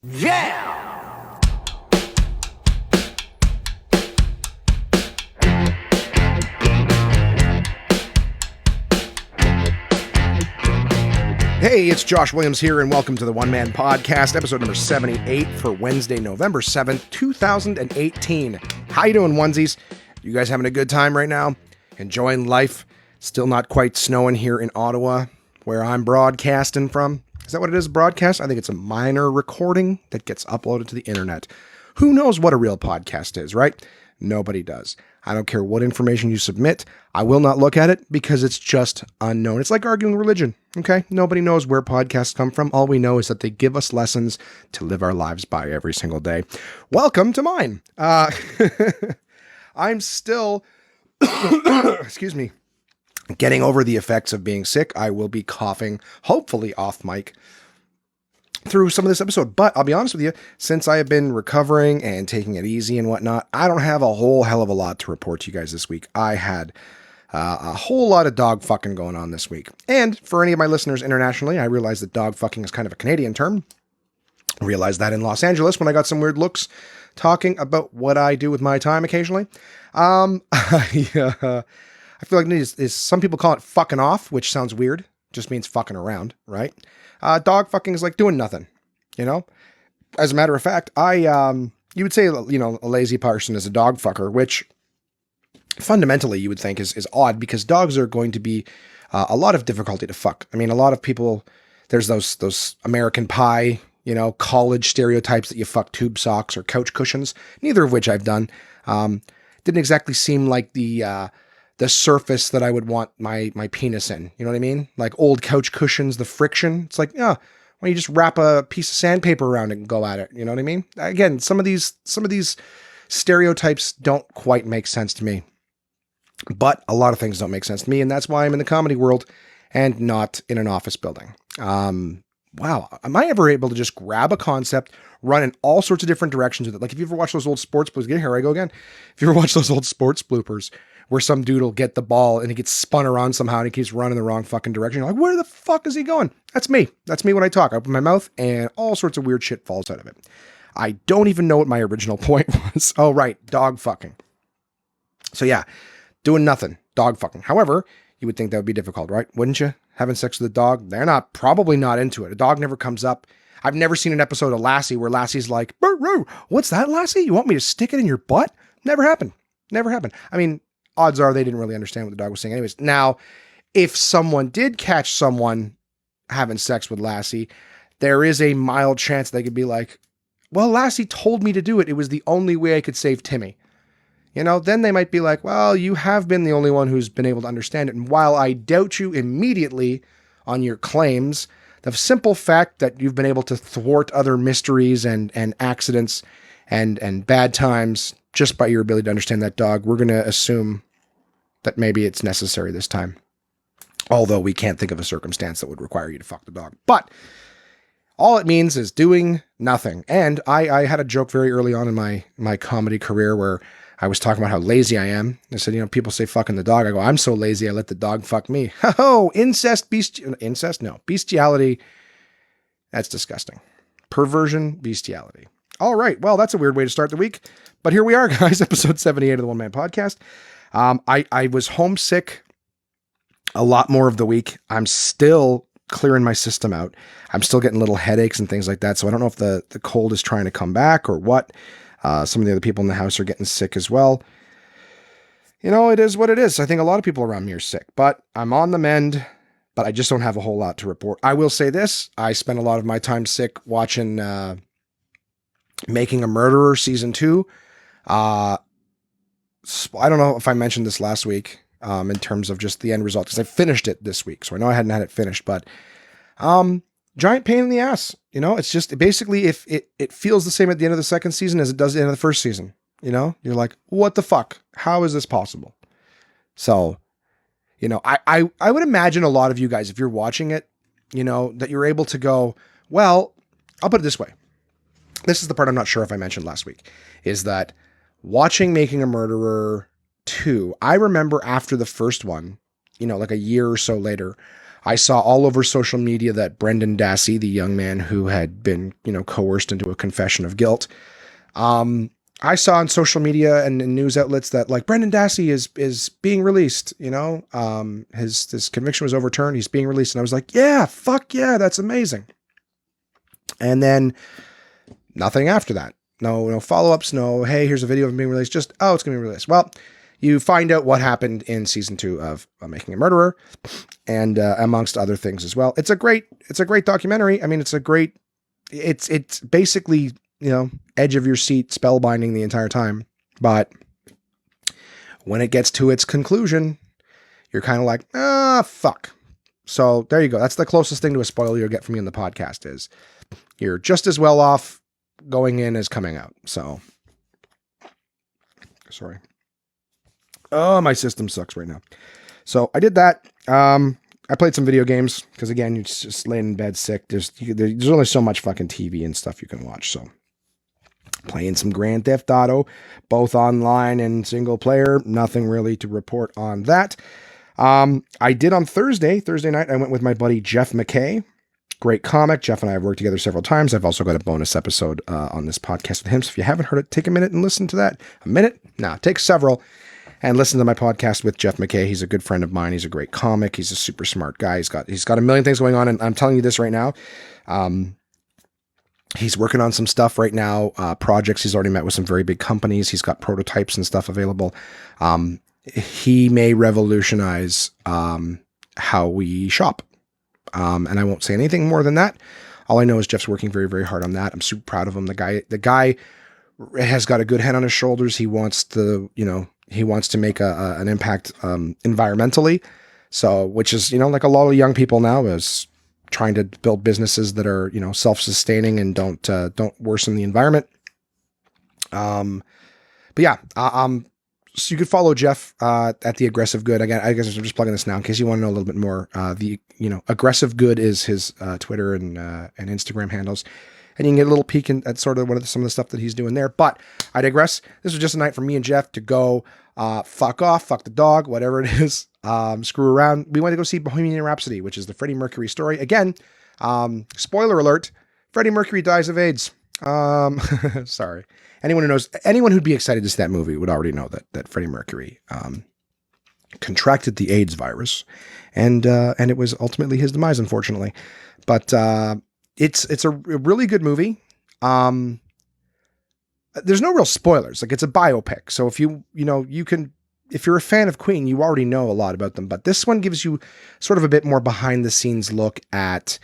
Yeah! Hey, it's Josh Williams here, and welcome to the One Man Podcast, episode number 78 for Wednesday, November 7th, 2018. How you doing, onesies? You guys having a good time right now? Enjoying life? Still not quite snowing here in Ottawa, where I'm broadcasting from. Is that what it is, broadcast? I think it's a minor recording that gets uploaded to the internet. Who knows what a real podcast is, right? Nobody does. I don't care what information you submit. I will not look at it because it's just unknown. It's like arguing religion, okay? Nobody knows where podcasts come from. All we know is that they give us lessons to live our lives by every single day. Welcome to mine. I'm still, excuse me, getting over the effects of being sick. I will be coughing, hopefully off mic, through some of this episode. But I'll be honest with you, since I have been recovering and taking it easy and whatnot, I don't have a whole hell of a lot to report to you guys this week. I had a whole lot of dog fucking going on this week. And for any of my listeners internationally, I realize that dog fucking is kind of a Canadian term. I realized that in Los Angeles when I got some weird looks talking about what I do with my time occasionally. I feel like is some people call it fucking off, which sounds weird. Just means fucking around, right? Dog fucking is like doing nothing, you know? As a matter of fact, you would say, you know, a lazy person is a dog fucker, which fundamentally you would think is odd because dogs are going to be a lot of difficulty to fuck. I mean, a lot of people, there's those American Pie, you know, college stereotypes that you fuck tube socks or couch cushions, neither of which I've done. Didn't exactly seem like the surface that I would want my penis in. You know what I mean? Like old couch cushions, the friction. It's like, yeah, why don't you just wrap a piece of sandpaper around it and go at it? You know what I mean? Again, some of these stereotypes don't quite make sense to me. But a lot of things don't make sense to me, and that's why I'm in the comedy world and not in an office building. Wow. Am I ever able to just grab a concept, run in all sorts of different directions with it? Like if you ever watch those old sports bloopers, here I go again. If you ever watch those old sports bloopers where some dude will get the ball and he gets spun around somehow and he keeps running the wrong fucking direction. You're like, where the fuck is he going? That's me. That's me when I talk. I open my mouth and all sorts of weird shit falls out of it. I don't even know what my original point was. Oh, right. Dog fucking. So yeah, doing nothing. Dog fucking. However, you would think that would be difficult, right? Wouldn't you? Having sex with a dog, they're probably not into it. A dog never comes up. I've never seen an episode of Lassie where Lassie's like, what's that, Lassie? You want me to stick it in your butt? Never happened. Never happened. I mean, odds are they didn't really understand what the dog was saying anyways. Now, if someone did catch someone having sex with Lassie, there is a mild chance they could be like, well, Lassie told me to do it. It was the only way I could save Timmy. You know, then they might be like, well, you have been the only one who's been able to understand it. And while I doubt you immediately on your claims, the simple fact that you've been able to thwart other mysteries and accidents and bad times just by your ability to understand that dog, we're going to assume that maybe it's necessary this time. Although we can't think of a circumstance that would require you to fuck the dog. But all it means is doing nothing. And I had a joke very early on in my comedy career where I was talking about how lazy I am. I said, you know, people say fucking the dog. I go, I'm so lazy I let the dog fuck me. Oh, incest, bestiality. That's disgusting. Perversion, bestiality. All right. Well, that's a weird way to start the week. But here we are, guys. Episode 78 of the One Man Podcast. I was homesick a lot more of the week. I'm still clearing my system out. I'm still getting little headaches and things like that. So I don't know if the cold is trying to come back or what. Some of the other people in the house are getting sick as well. You know, it is what it is. I think a lot of people around me are sick, but I'm on the mend, but I just don't have a whole lot to report. I will say this. I spent a lot of my time sick watching Making a Murderer Season 2. I don't know if I mentioned this last week in terms of just the end result, because I finished it this week. So I know I hadn't had it finished, but giant pain in the ass. You know, it's just basically if it feels the same at the end of the second season as it does at the end of the first season. You know, you're like, what the fuck? How is this possible? So, you know, I would imagine a lot of you guys, if you're watching it, you know, that you're able to go, well, I'll put it this way. This is the part I'm not sure if I mentioned last week, is that watching Making a Murderer 2, I remember after the first one, you know, like a year or so later, I saw all over social media that Brendan Dassey, the young man who had been, coerced into a confession of guilt, I saw on social media and in news outlets that like Brendan Dassey is being released, his conviction was overturned. He's being released. And I was like, yeah, fuck yeah, that's amazing. And then nothing after that. No follow-ups. No, hey, here's a video of him being released. Just, oh, it's going to be released. Well, you find out what happened in season 2 of Making a Murderer, and amongst other things as well. It's a great documentary. I mean, it's basically, edge of your seat, spellbinding the entire time. But when it gets to its conclusion, you're kind of like, fuck. So there you go. That's the closest thing to a spoiler you'll get from me on the podcast is you're just as well off going in as coming out. So, sorry. Oh, my system sucks right now. So I did that. I played some video games because again, you're just laying in bed sick. There's only so much fucking TV and stuff you can watch. So playing some Grand Theft Auto, both online and single player. Nothing really to report on that. I did on Thursday night. I went with my buddy Jeff McKay. Great comic. Jeff and I have worked together several times. I've also got a bonus episode on this podcast with him. So if you haven't heard it, take a minute and listen to that. A minute? No, take several. And listen to my podcast with Jeff McKay. He's a good friend of mine. He's a great comic. He's a super smart guy. He's got a million things going on. And I'm telling you this right now. He's working on some stuff right now. Projects. He's already met with some very big companies. He's got prototypes and stuff available. He may revolutionize how we shop. And I won't say anything more than that. All I know is Jeff's working very, very hard on that. I'm super proud of him. The guy has got a good head on his shoulders. He wants to make an impact environmentally. So, which is, like a lot of young people now is trying to build businesses that are, self-sustaining and don't worsen the environment. But yeah, so you could follow Jeff at The Aggressive Good. Again, I guess I'm just plugging this now in case you want to know a little bit more. Aggressive Good is his Twitter and Instagram handles. And you can get a little peek at sort of some of the stuff that he's doing there. But I digress. This was just a night for me and Jeff to go fuck off, fuck the dog, whatever it is, screw around. We went to go see Bohemian Rhapsody, which is the Freddie Mercury story. Again, spoiler alert, Freddie Mercury dies of AIDS. Sorry. Anyone who'd be excited to see that movie would already know that Freddie Mercury contracted the AIDS virus, and it was ultimately his demise, unfortunately. But it's a really good movie. There's no real spoilers. Like, it's a biopic. So if if you're a fan of Queen, you already know a lot about them. But this one gives you sort of a bit more behind the scenes look at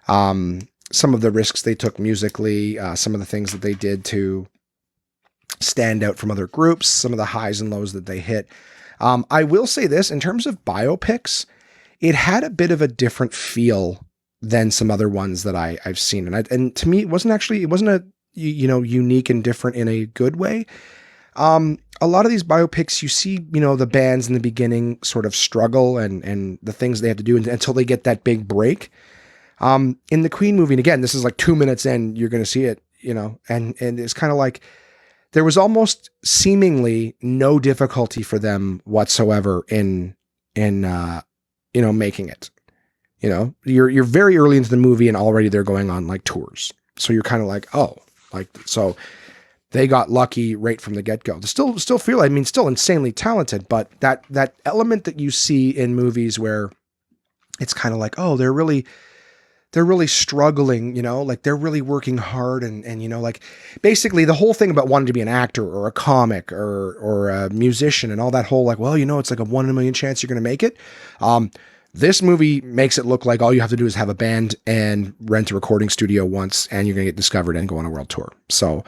some of the risks they took musically, some of the things that they did to stand out from other groups, some of the highs and lows that they hit. I will say this, in terms of biopics, it had a bit of a different feel than some other ones that I've seen. And to me, it wasn't a, unique and different in a good way. A lot of these biopics, you see, the bands in the beginning sort of struggle and the things they have to do until they get that big break. In the Queen movie, and again, this is like 2 minutes in, you're going to see it, and it's kind of like there was almost seemingly no difficulty for them whatsoever in making it. You're very early into the movie and already they're going on like tours. So you're kind of like, so they got lucky right from the get-go. Still insanely talented, but that element that you see in movies where it's kind of like, oh, they're really struggling, like they're really working hard and like basically the whole thing about wanting to be an actor or a comic or a musician and all that whole like, well, it's like a 1 in a million chance you're going to make it. This movie makes it look like all you have to do is have a band and rent a recording studio once and you're going to get discovered and go on a world tour. So,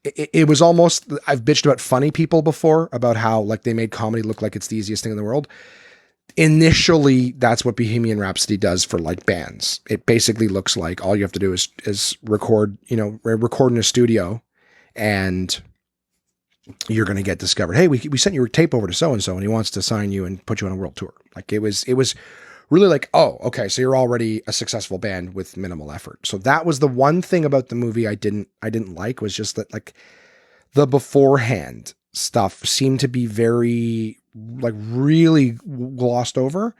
it was almost, I've bitched about funny people before about how like they made comedy look like it's the easiest thing in the world. Initially, that's what Bohemian Rhapsody does for like bands. It basically looks like all you have to do is record in a studio and you're going to get discovered. Hey, we sent your tape over to so-and-so and he wants to sign you and put you on a world tour. Like it was really like, oh, okay. So you're already a successful band with minimal effort. So that was the one thing about the movie I didn't like, was just that like the beforehand stuff seemed to be very like really glossed over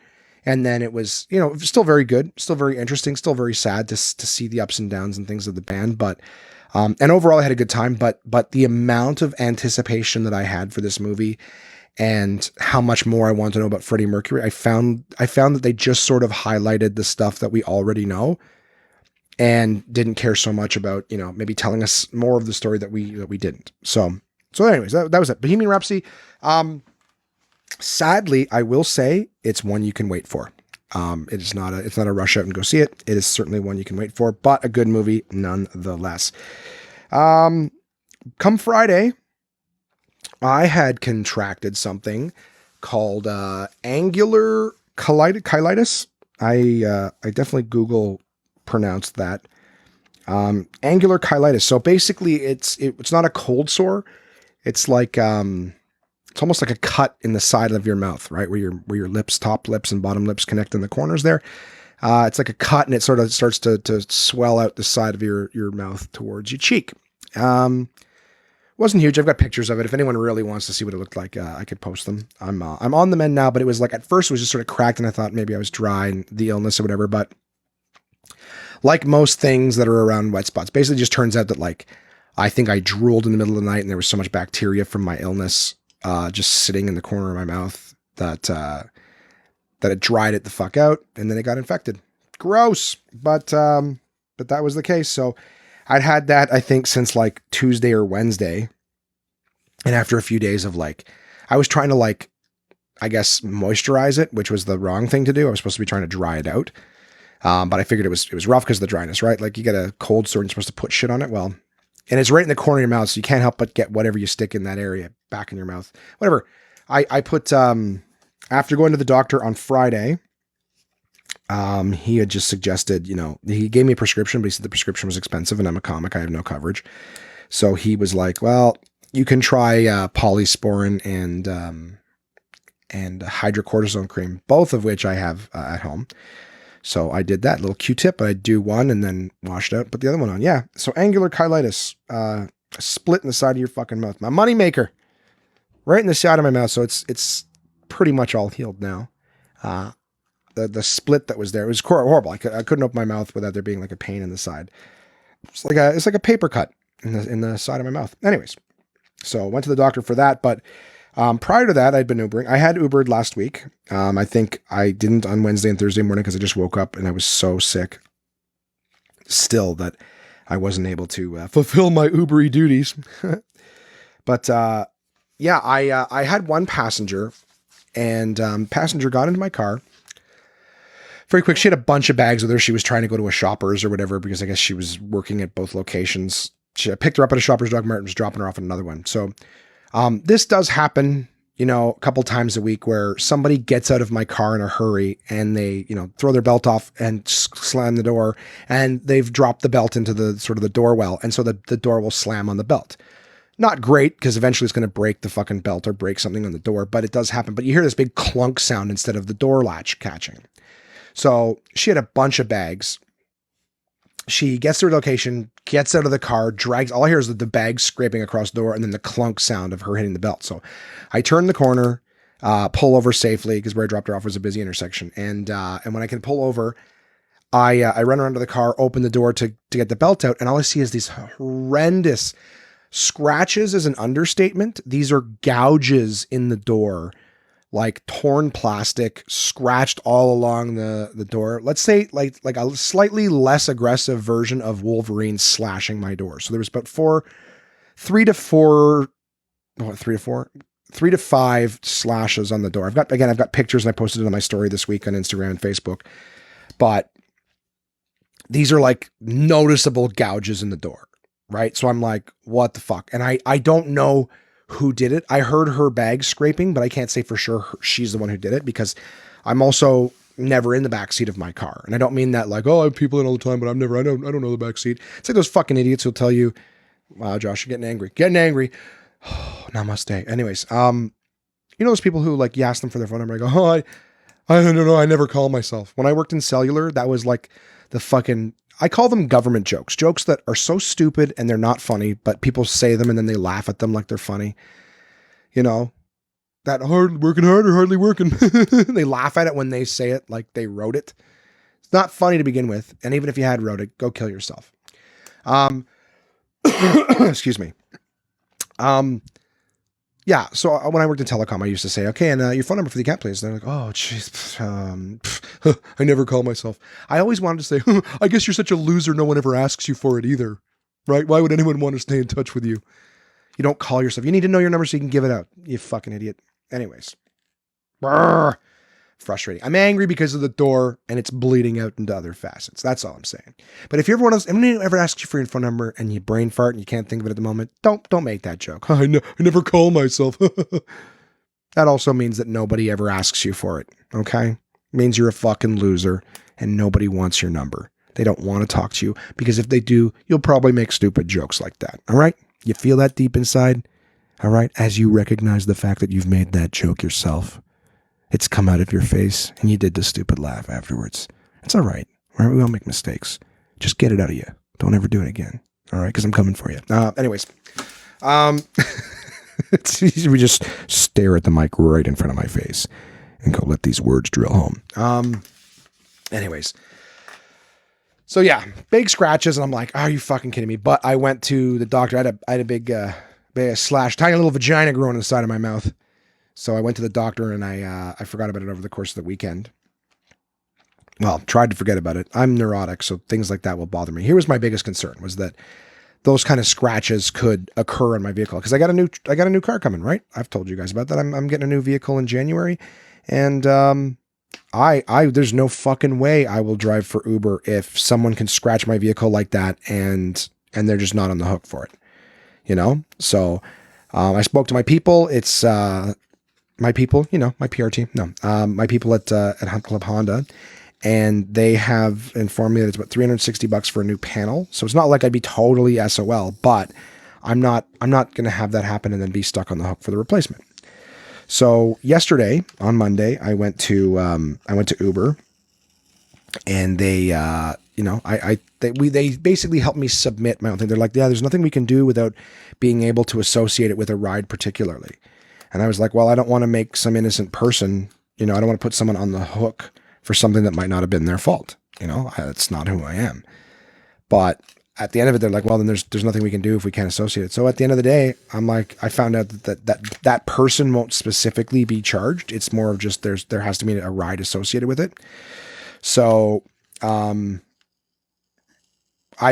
And then it was, you know, still very good, still very interesting, still very sad to see the ups and downs and things of the band. But, and overall I had a good time, but the amount of anticipation that I had for this movie and how much more I want to know about Freddie Mercury, I found that they just sort of highlighted the stuff that we already know and didn't care so much about, you know, maybe telling us more of the story that we didn't. So anyways, that was it. Bohemian Rhapsody. Sadly, I will say it's one you can wait for. It's not a rush out and go see it. It is certainly one you can wait for, but a good movie nonetheless. Come Friday, I had contracted something called angular cheilitis. I definitely Google pronounced that. Angular cheilitis. So basically, it's not a cold sore. It's like it's almost like a cut in the side of your mouth, right? Where your lips, top lips and bottom lips connect in the corners there. It's like a cut, and it sort of starts to swell out the side of your mouth towards your cheek. Wasn't huge. I've got pictures of it. If anyone really wants to see what it looked like, I could post them. I'm on the mend now, but it was like, at first it was just sort of cracked, and I thought maybe I was dry and the illness or whatever. But like most things that are around wet spots, basically just turns out that, like, I think I drooled in the middle of the night and there was so much bacteria from my illness just sitting in the corner of my mouth that it dried it the fuck out, and then it got infected. Gross. But that was the case. So I'd had that, I think, since like Tuesday or Wednesday. And after a few days of, like, I was trying to, like, I guess moisturize it, which was the wrong thing to do. I was supposed to be trying to dry it out. But I figured it was rough because of the dryness, right? Like, you get a cold sore and you're supposed to put shit on it. Well, and it's right in the corner of your mouth, so you can't help but get whatever you stick in that area back in your mouth. Whatever. I put, after going to the doctor on Friday, he had just suggested, you know, he gave me a prescription, but he said the prescription was expensive and I'm a comic. I have no coverage. So he was like, well, you can try polysporin and hydrocortisone cream, both of which I have at home. So I did that little Q-tip, but I do one and then washed out, put the other one on. Yeah. So angular cheilitis, a split in the side of your fucking mouth. My money maker, right in the side of my mouth. So it's pretty much all healed now. The split that was there, it was horrible. I couldn't open my mouth without there being like a pain in the side. It's like a paper cut in the side of my mouth. Anyways, so went to the doctor for that, but prior to that, I'd been Ubering. I had Ubered last week. I think I didn't on Wednesday and Thursday morning because I just woke up and I was so sick still that I wasn't able to fulfill my Ubery duties. But yeah, I had one passenger, and passenger got into my car. Very quick. She had a bunch of bags with her. She was trying to go to a Shoppers or whatever because I guess she was working at both locations. I picked her up at a Shoppers. Doug Martin was dropping her off at another one. So this does happen, you know, a couple times a week where somebody gets out of my car in a hurry and they, you know, throw their belt off and slam the door, and they've dropped the belt into the sort of the door well. And so the door will slam on the belt. Not great, because eventually it's going to break the fucking belt or break something on the door, but it does happen. But you hear this big clunk sound instead of the door latch catching. So she had a bunch of bags. She gets to her location, gets out of the car, drags, all I hear is the bag scraping across the door and then the clunk sound of her hitting the belt. So I turn the corner, pull over safely because where I dropped her off was a busy intersection. And when I can pull over, I run around to the car, open the door to get the belt out. And all I see is these horrendous scratches is an understatement. These are gouges in the door, like torn plastic, scratched all along the door. Let's say like a slightly less aggressive version of Wolverine slashing my door. So there was about 3 to 5 slashes on the door. I've got pictures and I posted it on my story this week on Instagram and Facebook, but these are like noticeable gouges in the door, right? So I'm like, what the fuck? And I don't know who did it. I heard her bag scraping, but I can't say for sure she's the one who did it because I'm also never in the back seat of my car. And I don't mean that like, oh, I have people in all the time, but I don't know the back seat. It's like those fucking idiots who'll tell you, wow, Josh, you're getting angry. Oh, namaste. Anyways, you know those people who like you ask them for their phone number, I go, oh, I don't know, I never call myself. When I worked in cellular, that was like the fucking, I call them government jokes that are so stupid and they're not funny, but people say them and then they laugh at them like they're funny. You know, That hard working hard or hardly working. They laugh at it when they say it like they wrote it. It's not funny to begin with. And even if you had wrote it, go kill yourself. Excuse me. Yeah. So when I worked in telecom, I used to say, okay, and your phone number for the account, please. And they're like, oh, jeez. I never call myself. I always wanted to say, I guess you're such a loser. No one ever asks you for it either. Right? Why would anyone want to stay in touch with you? You don't call yourself. You need to know your number so you can give it out. You fucking idiot. Anyways. Brr. Frustrating. I'm angry because of the door and it's bleeding out into other facets. That's all I'm saying. But if you're one of those, anyone ever asks you for your phone number and you brain fart and you can't think of it at the moment, don't make that joke. I never call myself. That also means that nobody ever asks you for it. Okay? It means you're a fucking loser and nobody wants your number. They don't want to talk to you because if they do, you'll probably make stupid jokes like that. All right? You feel that deep inside? All right? As you recognize the fact that you've made that joke yourself. It's come out of your face, and you did the stupid laugh afterwards. It's all right. Right? We all make mistakes. Just get it out of you. Don't ever do it again. All right? Because I'm coming for you. Anyways. It's easy. We just stare at the mic right in front of my face and go, let these words drill home. Anyways. So, yeah. Big scratches, and I'm like, are you fucking kidding me? But I went to the doctor. I had a big slash, tiny little vagina growing on the side of my mouth. So I went to the doctor and I forgot about it over the course of the weekend. Well, tried to forget about it. I'm neurotic, so things like that will bother me. Here was my biggest concern was that those kind of scratches could occur in my vehicle because I got a new car coming, right? I've told you guys about that. I'm getting a new vehicle in January, and there's no fucking way I will drive for Uber if someone can scratch my vehicle like that and they're just not on the hook for it, you know. So I spoke to my people. It's my people, you know, my PR team. No, my people at Hunt Club Honda, and they have informed me that it's about $360 for a new panel. So it's not like I'd be totally SOL, but I'm not going to have that happen and then be stuck on the hook for the replacement. So yesterday on Monday, I went to Uber, and they basically helped me submit my own thing. They're like, yeah, there's nothing we can do without being able to associate it with a ride particularly. And I was like, well, I don't want to make some innocent person, you know, I don't want to put someone on the hook for something that might not have been their fault. You know, that's not who I am. But at the end of it, they're like, well, then there's nothing we can do if we can't associate it. So at the end of the day, I'm like, I found out that person won't specifically be charged. It's more of just there has to be a ride associated with it. So I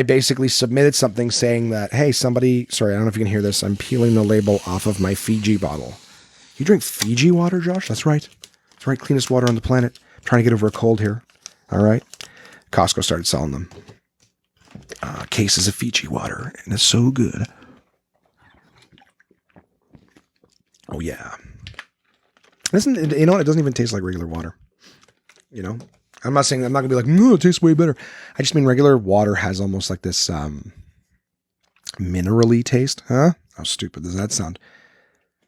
basically submitted something saying that, hey, sorry, I don't know if you can hear this. I'm peeling the label off of my Fiji bottle. You drink Fiji water, Josh? That's right. That's right. Cleanest water on the planet. I'm trying to get over a cold here. All right. Costco started selling them. Cases of Fiji water. And it's so good. Oh, yeah. You know what? It doesn't even taste like regular water. You know? I'm not going to be like, no, it tastes way better. I just mean regular water has almost like this minerally taste. Huh? How stupid does that sound?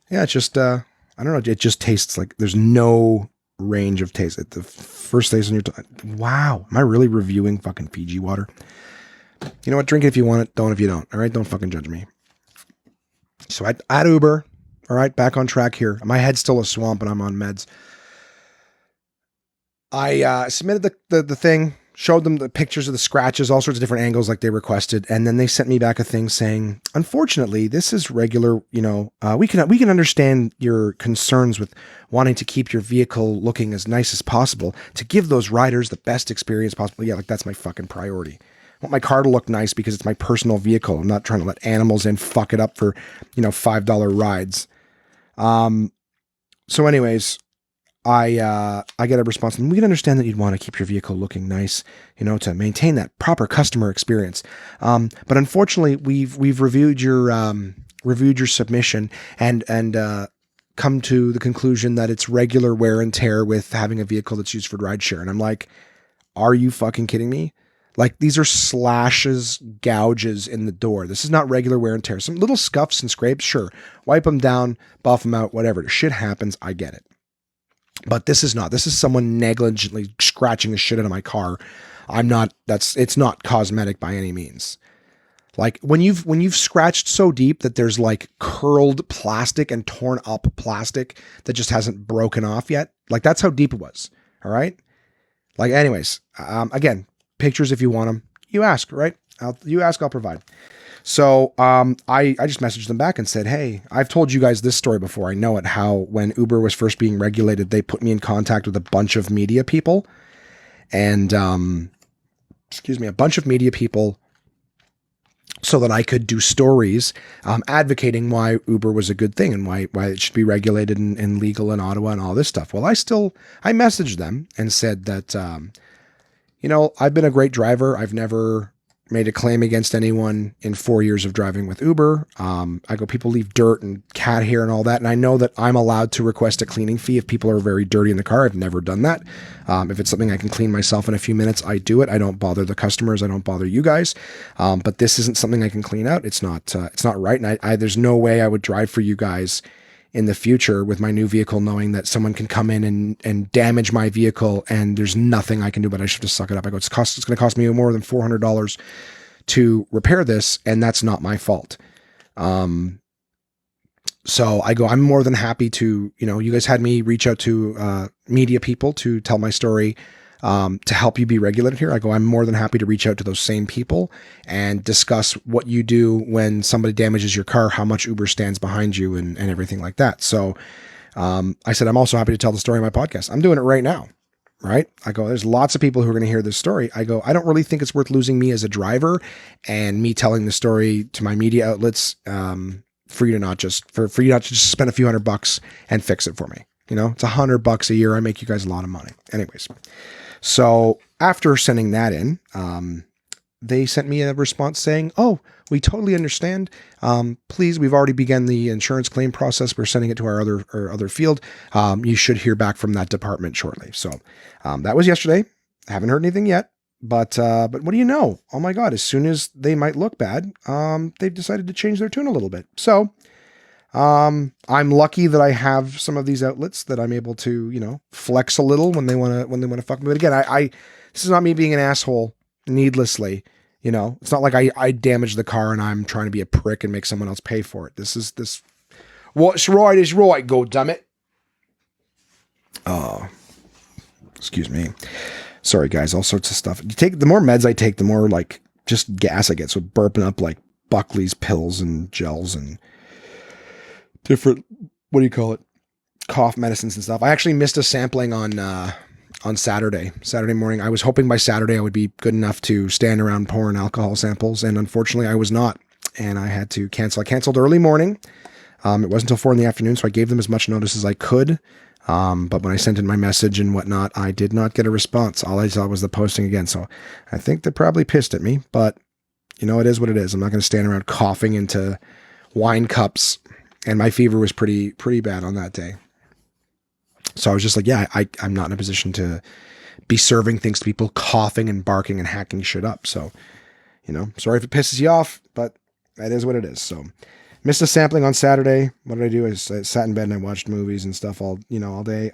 Yeah, it's just, I don't know. It just tastes like there's no range of taste. The first taste on your tongue. Wow. Am I really reviewing fucking Fiji water? You know what? Drink it if you want it. Don't if you don't. All right? Don't fucking judge me. So I had Uber. All right? Back on track here. My head's still a swamp and I'm on meds. I submitted the thing, showed them the pictures of the scratches, all sorts of different angles like they requested, and then they sent me back a thing saying, unfortunately, this is regular, you know, we can understand your concerns with wanting to keep your vehicle looking as nice as possible to give those riders the best experience possible. Yeah, like that's my fucking priority. I want my car to look nice because it's my personal vehicle. I'm not trying to let animals in fuck it up for, you know, $5 rides. So anyways, I get a response, and we can understand that you'd want to keep your vehicle looking nice, you know, to maintain that proper customer experience. But unfortunately, we've reviewed your submission and come to the conclusion that it's regular wear and tear with having a vehicle that's used for rideshare. And I'm like, are you fucking kidding me? Like, these are slashes, gouges in the door. This is not regular wear and tear. Some little scuffs and scrapes, sure. Wipe them down, buff them out, whatever. Shit happens. I get it. But this is not. This is someone negligently scratching the shit out of my car. It's not cosmetic by any means. Like when you've scratched so deep that there's like curled plastic and torn up plastic that just hasn't broken off yet. Like that's how deep it was. All right. Like anyways, again, pictures if you want them. You ask, right? You ask, I'll provide. So I just messaged them back and said, hey, I've told you guys this story before. I know it, how when Uber was first being regulated, they put me in contact with a bunch of media people and, a bunch of media people so that I could do stories advocating why Uber was a good thing and why it should be regulated and legal in Ottawa and all this stuff. Well, I messaged them and said that, I've been a great driver. I've never made a claim against anyone in 4 years of driving with Uber. I go, people leave dirt and cat hair and all that. And I know that I'm allowed to request a cleaning fee if people are very dirty in the car. I've never done that. If it's something I can clean myself in a few minutes, I do it. I don't bother the customers. I don't bother you guys. But this isn't something I can clean out. It's not right. And there's no way I would drive for you guys in the future with my new vehicle, knowing that someone can come in and damage my vehicle and there's nothing I can do, but I should just suck it up. I go, it's going to cost me more than $400 to repair this. And that's not my fault. So I go, I'm more than happy to, you guys had me reach out to media people to tell my story, to help you be regulated here. I go, I'm more than happy to reach out to those same people and discuss what you do when somebody damages your car, how much Uber stands behind you and everything like that. So I said, I'm also happy to tell the story on my podcast. I'm doing it right now. Right. I go, there's lots of people who are going to hear this story. I go, I don't really think it's worth losing me as a driver and me telling the story to my media outlets, for you to not just spend a few $100 and fix it for me. It's $100 a year. I make you guys a lot of money. Anyways. So after sending that in, they sent me a response saying, oh, we totally understand. Please, we've already begun the insurance claim process. We're sending it to our other field. You should hear back from that department shortly. So that was yesterday. I haven't heard anything yet, but what do you know? Oh my God, as soon as they might look bad, they've decided to change their tune a little bit. So I'm lucky that I have some of these outlets that I'm able to, flex a little when they want to fuck me. But again, this is not me being an asshole needlessly. It's not like I damaged the car and I'm trying to be a prick and make someone else pay for it. What's right is right, goddammit. Oh, excuse me. Sorry guys, all sorts of stuff. The more meds I take, the more like just gas I get. So burping up like Buckley's pills and gels and different, cough medicines and stuff. I actually missed a sampling on Saturday morning. I was hoping by Saturday I would be good enough to stand around pouring alcohol samples. And unfortunately I was not, and I had to cancel. I canceled early morning. It wasn't until 4 PM. So I gave them as much notice as I could. But when I sent in my message and whatnot, I did not get a response. All I saw was the posting again. So I think they're probably pissed at me, but it is what it is. I'm not going to stand around coughing into wine cups. And my fever was pretty bad on that day. So I was just like, yeah, I'm not in a position to be serving things to people coughing and barking and hacking shit up. So, sorry if it pisses you off, but that is what it is. So missed a sampling on Saturday. What did I do? I sat in bed and I watched movies and stuff all day.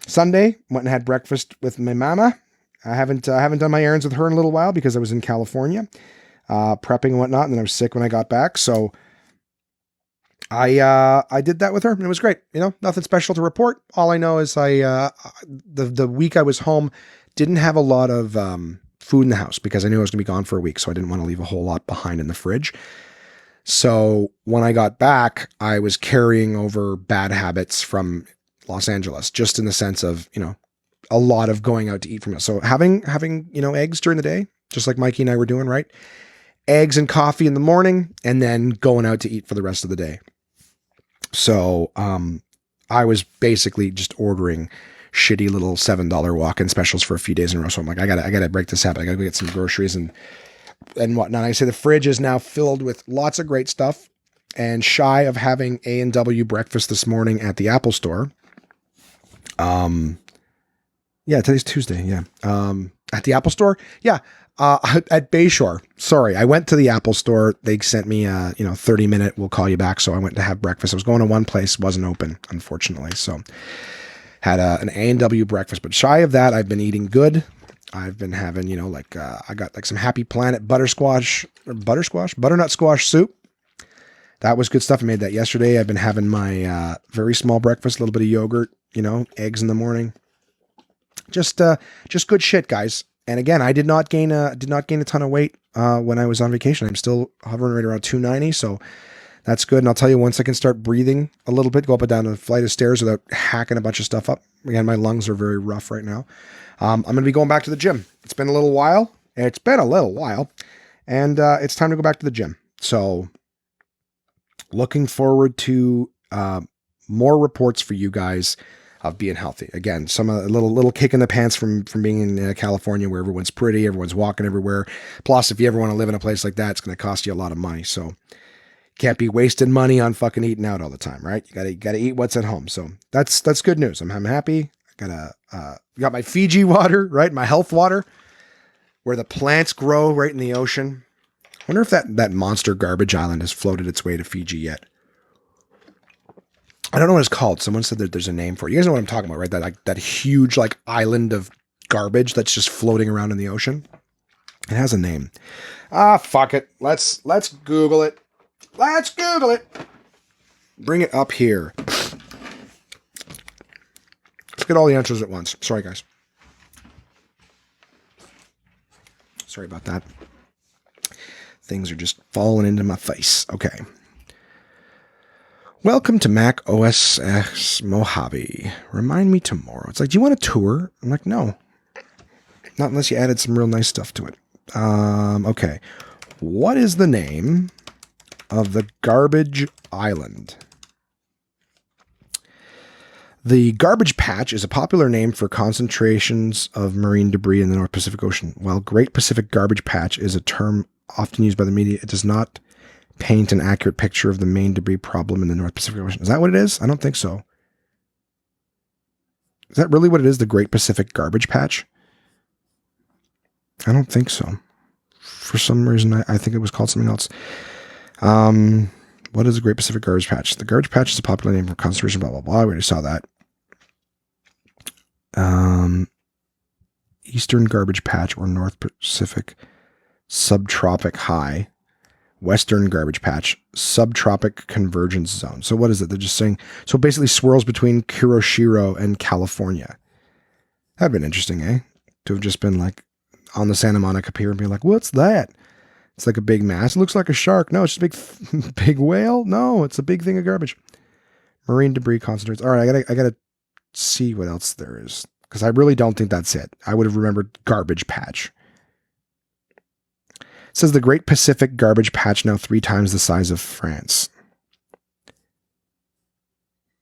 Sunday went and had breakfast with my mama. I haven't done my errands with her in a little while because I was in California, prepping and whatnot. And then I was sick when I got back. So I did that with her and it was great. Nothing special to report. All I know is the week I was home didn't have a lot of food in the house because I knew I was going to be gone for a week. So I didn't want to leave a whole lot behind in the fridge. So when I got back, I was carrying over bad habits from Los Angeles, just in the sense of, a lot of going out to eat from it. So having, eggs during the day, just like Mikey and I were doing, right? Eggs and coffee in the morning and then going out to eat for the rest of the day. So, I was basically just ordering shitty little $7 walk-in specials for a few days in a row. So I'm like, I gotta break this habit. I gotta go get some groceries and whatnot. I say the fridge is now filled with lots of great stuff, and shy of having A&W breakfast this morning at the Apple Store. Yeah, today's Tuesday. Yeah. At the Apple Store. Yeah. At Bayshore. Sorry. I went to the Apple Store. They sent me 30-minute, we'll call you back. So I went to have breakfast. I was going to one place, wasn't open, unfortunately. So had an A&W breakfast, but shy of that, I've been eating good. I've been having, like I got like some Happy Planet butternut squash soup. That was good stuff. I made that yesterday. I've been having my very small breakfast, a little bit of yogurt, eggs in the morning. Just good shit, guys. And again, I did not gain a ton of weight when I was on vacation. I'm still hovering right around 290, so that's good. And I'll tell you, once I can start breathing a little bit, go up and down a flight of stairs without hacking a bunch of stuff up. Again, my lungs are very rough right now. I'm going to be going back to the gym. It's been a little while. And it's time to go back to the gym. So looking forward to more reports for you guys of being healthy. Again, a little kick in the pants from being in California, where everyone's pretty, everyone's walking everywhere. Plus, if you ever want to live in a place like that, it's going to cost you a lot of money. So can't be wasting money on fucking eating out all the time, right? You gotta eat what's at home. So that's good news. I'm happy. I got my Fiji water, right? My health water, where the plants grow right in the ocean. I wonder if that monster garbage island has floated its way to Fiji yet. I don't know what it's called. Someone said that there's a name for it. You guys know what I'm talking about, right? That huge island of garbage that's just floating around in the ocean. It has a name. Fuck it. Let's Google it. Let's Google it. Bring it up here. Let's get all the answers at once. Sorry, guys. Sorry about that. Things are just falling into my face. Okay. Welcome to Mac OS X Mojave. Remind me tomorrow. It's like, do you want a tour? I'm like, no. Not unless you added some real nice stuff to it. Okay. What is the name of the garbage island? The Garbage Patch is a popular name for concentrations of marine debris in the North Pacific Ocean. While Great Pacific Garbage Patch is a term often used by the media, it does not paint an accurate picture of the main debris problem in the North Pacific Ocean. Is that what it is? I don't think so. Is that really what it is, the Great Pacific Garbage Patch? I don't think so. For some reason, I think it was called something else. What is the Great Pacific Garbage Patch? The Garbage Patch is a popular name for concentration, blah, blah, blah. We already saw that. Eastern Garbage Patch or North Pacific Subtropic High. Western Garbage Patch, Subtropic Convergence Zone. So what is it? They're just saying, so basically swirls between Kuroshiro and California. That'd been interesting, eh? To have just been like on the Santa Monica Pier and be like, what's that? It's like a big mass. It looks like a shark. No, it's just a big whale. No, it's a big thing of garbage. Marine debris concentrates. All right, I gotta see what else there is, because I really don't think that's it. I would have remembered Garbage Patch. It says the Great Pacific Garbage Patch, now 3 times the size of France.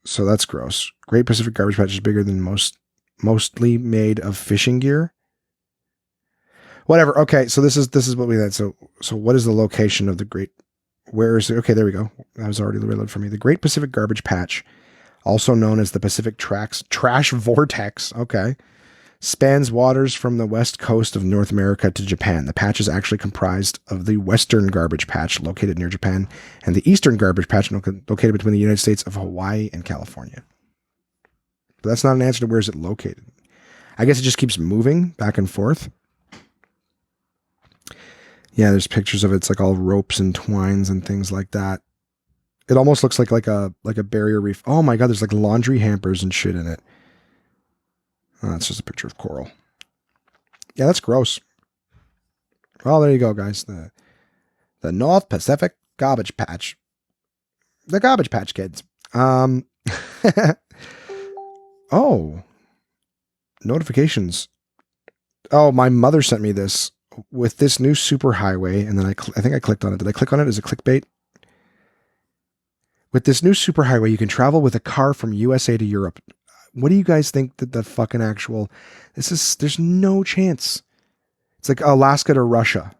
So that's gross. Great Pacific Garbage Patch is bigger than mostly made of fishing gear. Whatever. Okay, so this is what we had. So what is the location of the Great? Where is it? Okay, there we go. That was already reloaded for me. The Great Pacific Garbage Patch, also known as the Pacific Trash Vortex. Okay. Spans waters from the west coast of North America to Japan. The patch is actually comprised of the Western Garbage Patch, located near Japan, and the Eastern Garbage Patch, located between the United States of Hawaii and California. But that's not an answer to where is it located. I guess it just keeps moving back and forth. Yeah, there's pictures of it. It's like all ropes and twines and things like that. It almost looks like a barrier reef. Oh my God, there's like laundry hampers and shit in it. Oh, that's just a picture of coral. Yeah, that's gross. Well, there you go, guys. The North Pacific Garbage Patch. The Garbage Patch Kids. Oh. Notifications. Oh, my mother sent me this with this new superhighway, and then I think I clicked on it. Did I click on it? Is it clickbait? With this new superhighway, you can travel with a car from USA to Europe. What do you guys think that the fucking actual... There's no chance. It's like Alaska to Russia.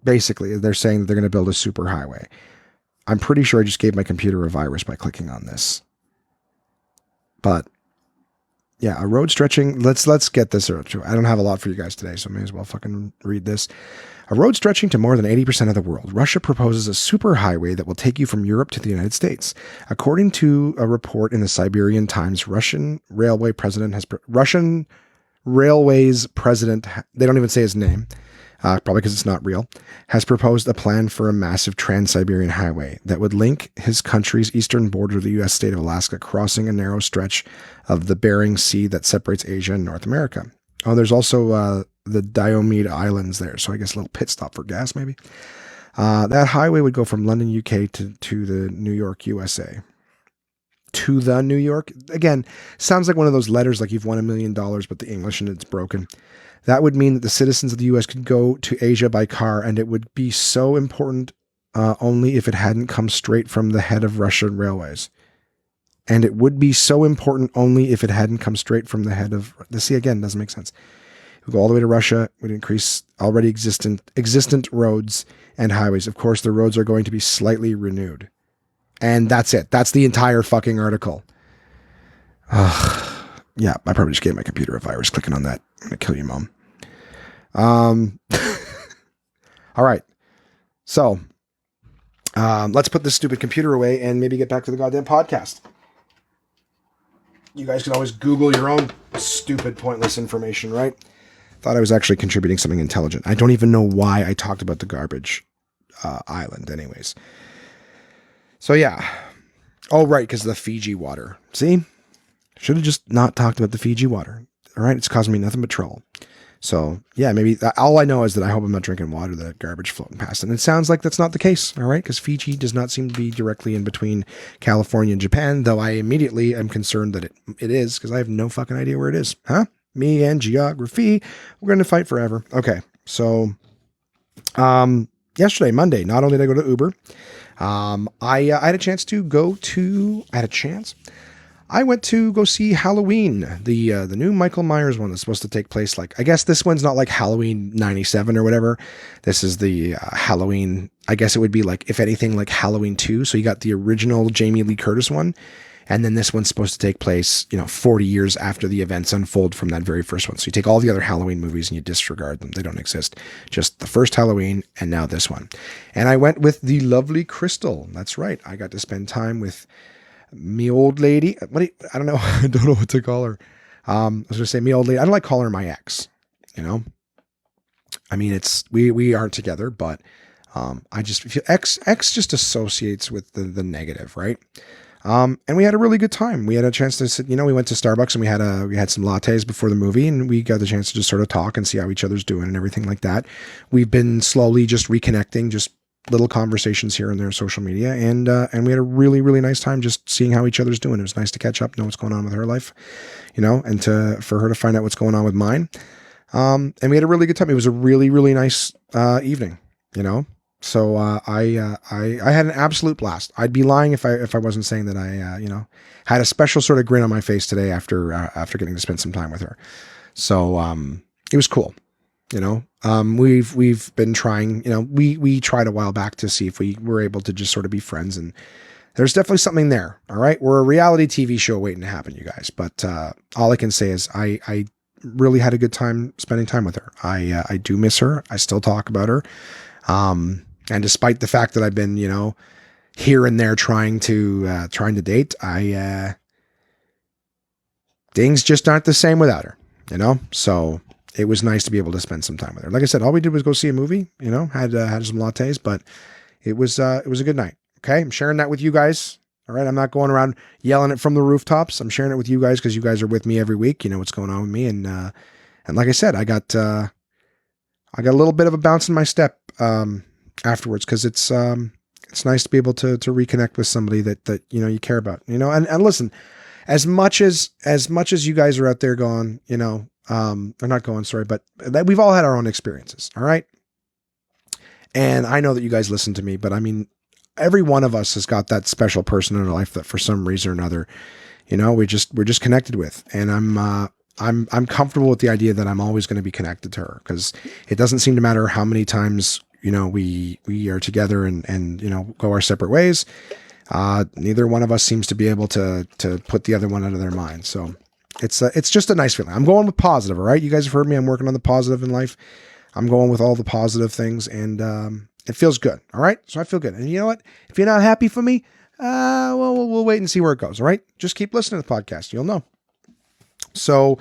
Basically, they're saying that they're going to build a superhighway. I'm pretty sure I just gave my computer a virus by clicking on this. But, yeah, a road stretching... Let's get this. I don't have a lot for you guys today, so I may as well fucking read this. A road stretching to more than 80% of the world. Russia proposes a superhighway that will take you from Europe to the United States. According to a report in the Siberian Times, Russian railway Railways president, they don't even say his name, probably because it's not real, has proposed a plan for a massive Trans-Siberian highway that would link his country's eastern border to the U.S. state of Alaska, crossing a narrow stretch of the Bering Sea that separates Asia and North America. Oh, there's also the Diomede Islands there, so I guess a little pit stop for gas, maybe. That highway would go from London, UK to the New York, USA. To the New York? Again, sounds like one of those letters like you've won $1 million, but the English and it's broken. That would mean that the citizens of the US could go to Asia by car, and it would be so important only if it hadn't come straight from the head of Russian railways. And it would be so important only if it hadn't come straight from the head of... See, again, doesn't make sense. It would go all the way to Russia, would increase already existent roads and highways. Of course, the roads are going to be slightly renewed. And that's it. That's the entire fucking article. Yeah, I probably just gave my computer a virus clicking on that. I'm going to kill you, Mom. All right. So, let's put this stupid computer away and maybe get back to the goddamn podcast. You guys can always Google your own stupid, pointless information, right? Thought I was actually contributing something intelligent. I don't even know why I talked about the garbage island anyways. So yeah. Oh, right, because of the Fiji water. See? Should have just not talked about the Fiji water. All right, it's causing me nothing but trouble. So, yeah, maybe all I know is that I hope I'm not drinking water that garbage floating past. And it sounds like that's not the case, all right? Because Fiji does not seem to be directly in between California and Japan, though I immediately am concerned that it is, because I have no fucking idea where it is. Huh? Me and geography. We're going to fight forever. Okay, so yesterday, Monday, not only did I go to Uber, I had a chance to go to... I went to go see Halloween, the new Michael Myers one that's supposed to take place, like, I guess this one's not like Halloween 97 or whatever. This is the Halloween, I guess it would be like, if anything, like Halloween 2. So you got the original Jamie Lee Curtis one, and then this one's supposed to take place, 40 years after the events unfold from that very first one. So you take all the other Halloween movies and you disregard them. They don't exist. Just the first Halloween and now this one. And I went with the lovely Crystal. That's right. I got to spend time with me old lady. I don't know. I don't know what to call her. I was going to say me old lady. I don't like calling her my ex, I mean, we aren't together, but I just feel ex just associates with the negative, right? And we had a really good time. We had a chance to sit, we went to Starbucks and we had some lattes before the movie, and we got the chance to just sort of talk and see how each other's doing and everything like that. We've been slowly just reconnecting, just little conversations here and there on social media. And we had a really, really nice time just seeing how each other's doing. It was nice to catch up, know what's going on with her life, and for her to find out what's going on with mine. And we had a really good time. It was a really, really nice, evening, So, I had an absolute blast. I'd be lying if I wasn't saying that I, had a special sort of grin on my face today after getting to spend some time with her. So, it was cool. We've been trying, we tried a while back to see if we were able to just sort of be friends, and there's definitely something there. All right. We're a reality TV show waiting to happen, you guys. But, all I can say is I really had a good time spending time with her. I do miss her. I still talk about her. And despite the fact that I've been, here and there trying to date, things just aren't the same without her, so it was nice to be able to spend some time with her. Like I said, all we did was go see a movie, had some lattes, but it was a good night. Okay. I'm sharing that with you guys. All right. I'm not going around yelling it from the rooftops. I'm sharing it with you guys because you guys are with me every week. You know what's going on with me. And like I said, I got a little bit of a bounce in my step, afterwards. Cause it's nice to be able to reconnect with somebody that, you care about, and listen, as much as you guys are out there going, they're not going, sorry, but that we've all had our own experiences. All right. And I know that you guys listen to me, but I mean, every one of us has got that special person in our life that for some reason or another, we're just connected with. And I'm comfortable with the idea that I'm always going to be connected to her, because it doesn't seem to matter how many times, we are together and go our separate ways. Neither one of us seems to be able to put the other one out of their mind. So it's just a nice feeling. I'm going with positive. All right. You guys have heard me. I'm working on the positive in life. I'm going with all the positive things, and, it feels good. All right. So I feel good. And you know what? If you're not happy for me, well, we'll wait and see where it goes. All right. Just keep listening to the podcast. You'll know. So,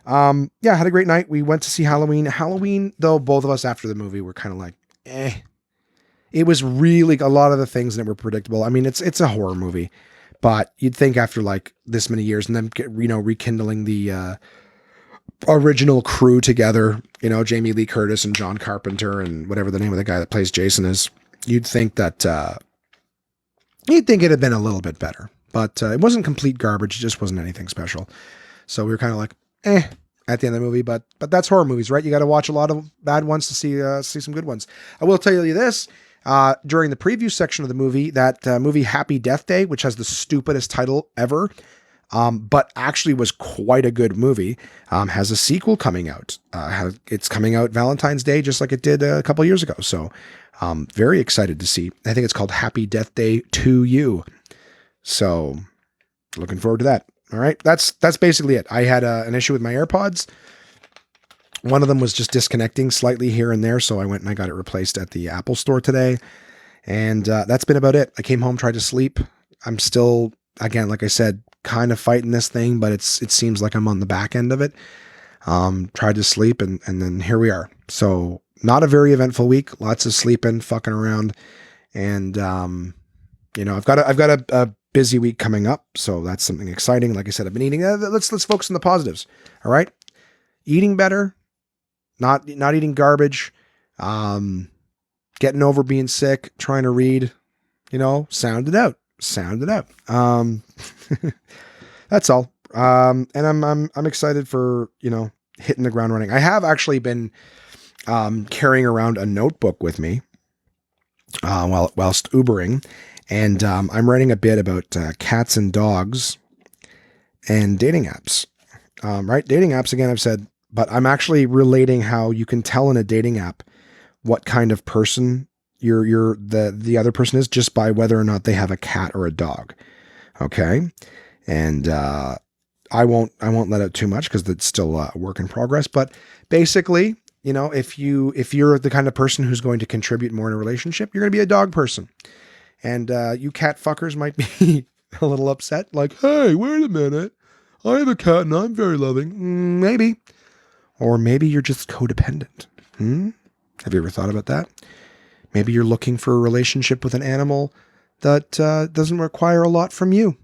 Yeah, had a great night. We went to see Halloween. Halloween, though, both of us after the movie were kind of like, eh. It was really a lot of the things that were predictable. I mean, it's a horror movie, but you'd think after like this many years and then rekindling the original crew together, Jamie Lee Curtis and John Carpenter and whatever the name of the guy that plays Jason is, you'd think it'd have been a little bit better, but it wasn't complete garbage. It just wasn't anything special. So we were kind of like, at the end of the movie, but that's horror movies, right? You got to watch a lot of bad ones to see some good ones. I will tell you this, during the preview section of the movie, that movie Happy Death Day, which has the stupidest title ever, but actually was quite a good movie, has a sequel coming out. It's coming out Valentine's Day, just like it did a couple years ago. So very excited to see. I think it's called Happy Death Day to You. So looking forward to that. All right. That's basically it. I had an issue with my AirPods. One of them was just disconnecting slightly here and there. So I went and I got it replaced at the Apple store today. And that's been about it. I came home, tried to sleep. I'm still, again, like I said, kind of fighting this thing, but it seems like I'm on the back end of it. Tried to sleep and then here we are. So not a very eventful week. Lots of sleeping, fucking around. And, I've got a busy week coming up. So that's something exciting. Like I said, I've been eating. Let's focus on the positives. All right. Eating better, not eating garbage, getting over being sick, trying to read, sound it out. That's all. And I'm excited for, hitting the ground running. I have actually been, carrying around a notebook with me, whilst Ubering. And, I'm writing a bit about, cats and dogs and dating apps. Right. Dating apps, again, I've said, but I'm actually relating how you can tell in a dating app what kind of person the other person is just by whether or not they have a cat or a dog. Okay. And, I won't let out too much because it's still a work in progress, but basically, if you're the kind of person who's going to contribute more in a relationship, you're going to be a dog person. And, you cat fuckers might be a little upset. Like, hey, wait a minute. I have a cat and I'm very loving. Maybe. Or maybe you're just codependent. Have you ever thought about that? Maybe you're looking for a relationship with an animal that doesn't require a lot from you.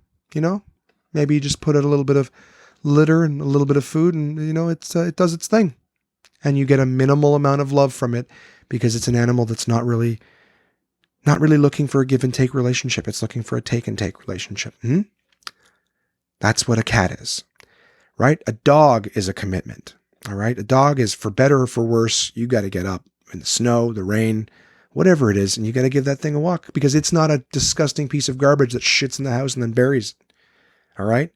Maybe you just put out a little bit of litter and a little bit of food, and it does its thing, and you get a minimal amount of love from it because it's an animal that's not really looking for a give and take relationship. It's looking for a take and take relationship. That's what a cat is, right? A dog is a commitment. All right. A dog is, for better or for worse, you got to get up in the snow, the rain, whatever it is, and you got to give that thing a walk because it's not a disgusting piece of garbage that shits in the house and then buries it. All right.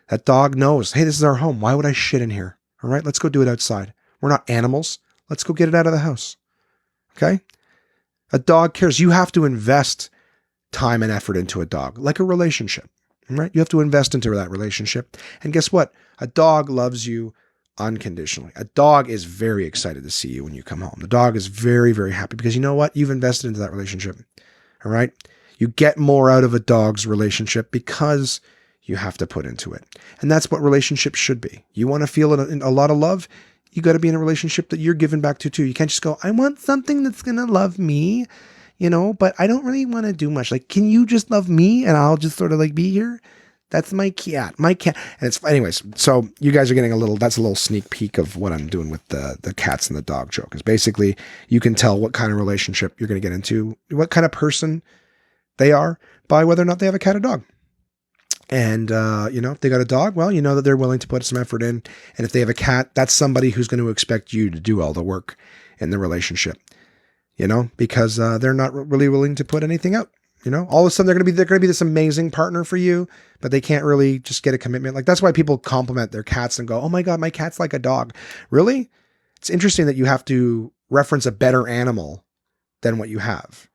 That dog knows, hey, this is our home. Why would I shit in here? All right. Let's go do it outside. We're not animals. Let's go get it out of the house. Okay. A dog cares. You have to invest time and effort into a dog, like a relationship, right? You have to invest into that relationship. And guess what? A dog loves you unconditionally. A dog is very excited to see you when you come home. The dog is very, very happy because you know what? You've invested into that relationship. All right. You get more out of a dog's relationship because you have to put into it. And that's what relationships should be. You want to feel a lot of love? You got to be in a relationship that you're giving back to too. You can't just go, I want something that's going to love me, but I don't really want to do much. Like, can you just love me and I'll just sort of like be here? That's my cat. And it's, anyways, so you guys are getting that's a little sneak peek of what I'm doing with the cats and the dog joke. Is basically you can tell what kind of relationship you're going to get into, what kind of person they are by whether or not they have a cat or dog. And, if they got a dog, well, you know that they're willing to put some effort in. And if they have a cat, that's somebody who's going to expect you to do all the work in the relationship, because they're not really willing to put anything out. All of a sudden they're going to be this amazing partner for you, but they can't really just get a commitment. Like, that's why people compliment their cats and go, oh my God, my cat's like a dog. Really? It's interesting that you have to reference a better animal than what you have.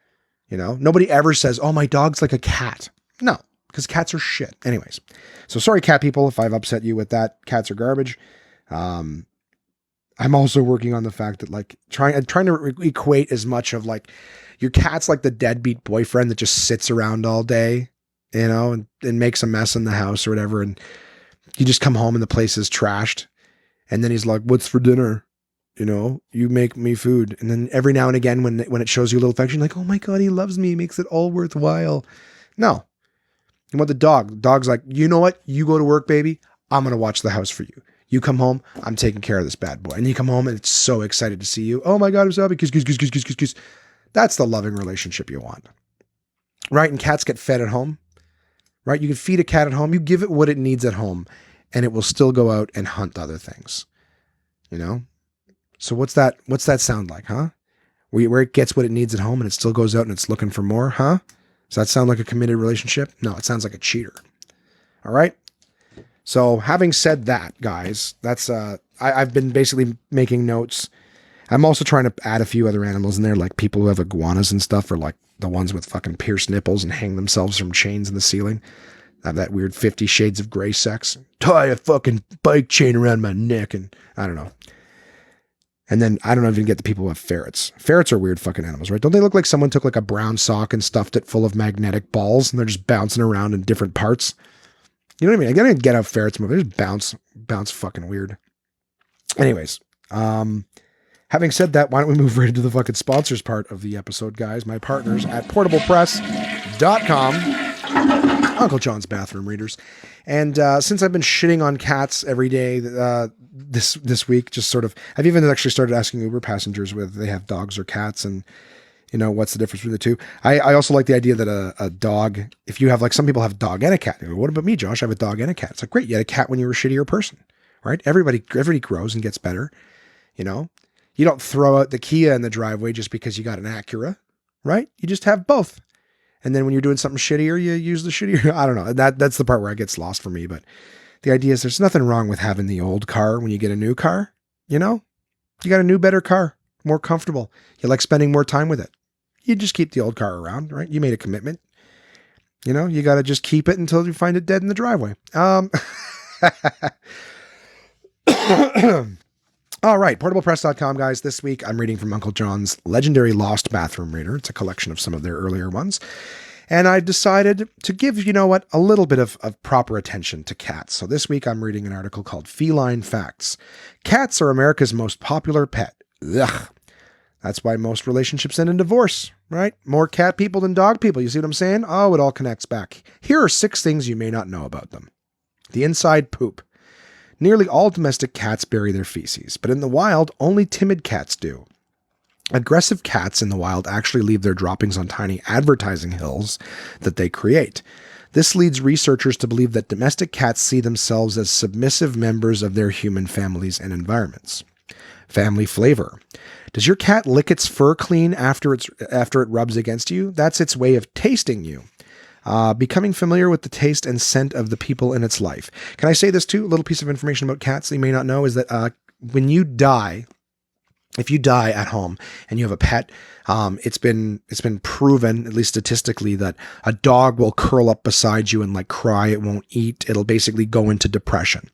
Nobody ever says, oh, my dog's like a cat. No. Because cats are shit. Anyways, so sorry, cat people, if I've upset you with that. Cats are garbage. I'm also working on the fact that like trying to equate as much of like your cat's like the deadbeat boyfriend that just sits around all day, and makes a mess in the house or whatever, and you just come home and the place is trashed, And then he's like, what's for dinner? You know, you make me food. And then every now and again, when it shows you a little affection, like, oh my God, he loves me. He makes it all worthwhile. No. You want the dog. The dog's like, you know what? You go to work, baby. I'm going to watch the house for you. You come home. I'm taking care of this bad boy. And you come home and it's so excited to see you. Oh my God, I'm so happy. Kiss, kiss, kiss, kiss, kiss, kiss, kiss. That's the loving relationship you want. Right? And cats get fed at home. Right? You can feed a cat at home. You give it what it needs at home and it will still go out and hunt other things. You know? So what's that sound like, huh? Where it gets what it needs at home and it still goes out and it's looking for more, huh? Does that sound like a committed relationship? No, it sounds like a cheater. All right? So having said that, guys, that's I've been basically making notes. I'm also trying to add a few other animals in there, like people who have iguanas and stuff, or like the ones with fucking pierced nipples and hang themselves from chains in the ceiling. Have that weird 50 Shades of Grey sex. Tie a fucking bike chain around my neck and I don't know. And then I don't even get the people who have ferrets. Ferrets are weird fucking animals, right? Don't they look like someone took like a brown sock and stuffed it full of magnetic balls and they're just bouncing around in different parts? You know what I mean? I gotta get how ferrets move. They just bounce fucking weird. Anyways, having said that, why don't we move right into the fucking sponsors part of the episode, guys? My partners at portablepress.com. Uncle John's Bathroom Readers. And since I've been shitting on cats every day this week, just sort of, I've even actually started asking Uber passengers whether they have dogs or cats and, you know, what's the difference between the two. I also like the idea that a dog, if you have, like, some people have a dog and a cat. They go, what about me, Josh? I have a dog and a cat. It's like, great, you had a cat when you were a shittier person, right? Everybody grows and gets better, you know? You don't throw out the Kia in the driveway just because you got an Acura, right? You just have both. And then when you're doing something shittier, you use the shittier. I don't know. That's the part where it gets lost for me. But the idea is there's nothing wrong with having the old car when you get a new car. You know, you got a new, better car, more comfortable. You like spending more time with it. You just keep the old car around, right? You made a commitment. You know, you got to just keep it until you find it dead in the driveway. All right, portablepress.com, guys. This week, I'm reading from Uncle John's legendary Lost Bathroom Reader. It's a collection of some of their earlier ones. And I decided to give, you know what, a little bit of proper attention to cats. So this week, I'm reading an article called Feline Facts. Cats are America's most popular pet. Ugh. That's why most relationships end in divorce, right? More cat people than dog people. You see what I'm saying? Oh, it all connects back. Here are 6 things you may not know about them. The inside poop. Nearly all domestic cats bury their feces, but in the wild, only timid cats do. Aggressive cats in the wild actually leave their droppings on tiny advertising hills that they create. This leads researchers to believe that domestic cats see themselves as submissive members of their human families and environments. Family flavor. Does your cat lick its fur clean after it rubs against you? That's its way of tasting you. Becoming familiar with the taste and scent of the people in its life. Can I say this too? A little piece of information about cats that you may not know is that when you die, if you die at home and you have a pet, it's been proven, at least statistically, that a dog will curl up beside you and like cry. It won't eat. It'll basically go into depression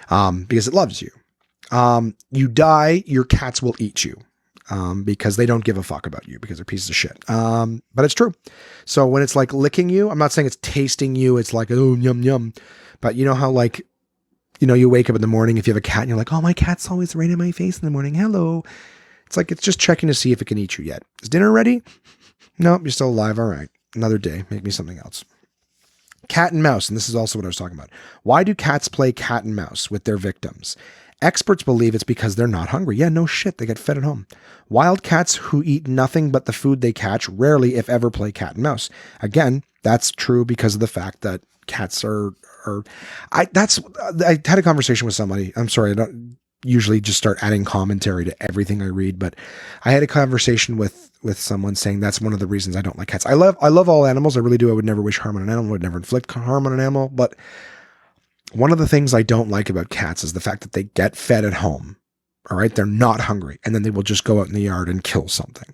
because it loves you. You die, your cats will eat you. Because they don't give a fuck about you because they're pieces of shit. But it's true. So when it's like licking you, I'm not saying it's tasting you. It's like, oh, yum, yum. But you know how, like, you know, you wake up in the morning, if you have a cat and you're like, oh, my cat's always right in my face in the morning. Hello. It's like, it's just checking to see if it can eat you yet. Is dinner ready? Nope, you're still alive. All right. Another day. Make me something else. Cat and mouse. And this is also what I was talking about. Why do cats play cat and mouse with their victims? Experts believe it's because they're not hungry. Yeah, no shit. They get fed at home. Wild cats who eat nothing but the food they catch rarely, if ever, play cat and mouse. Again, that's true because of the fact that cats I had a conversation with somebody. I'm sorry. I don't usually just start adding commentary to everything I read, but I had a conversation with someone saying that's one of the reasons I don't like cats. I love all animals. I really do. I would never wish harm on an animal. I would never inflict harm on an animal, but one of the things I don't like about cats is the fact that they get fed at home. All right. They're not hungry. And then they will just go out in the yard and kill something,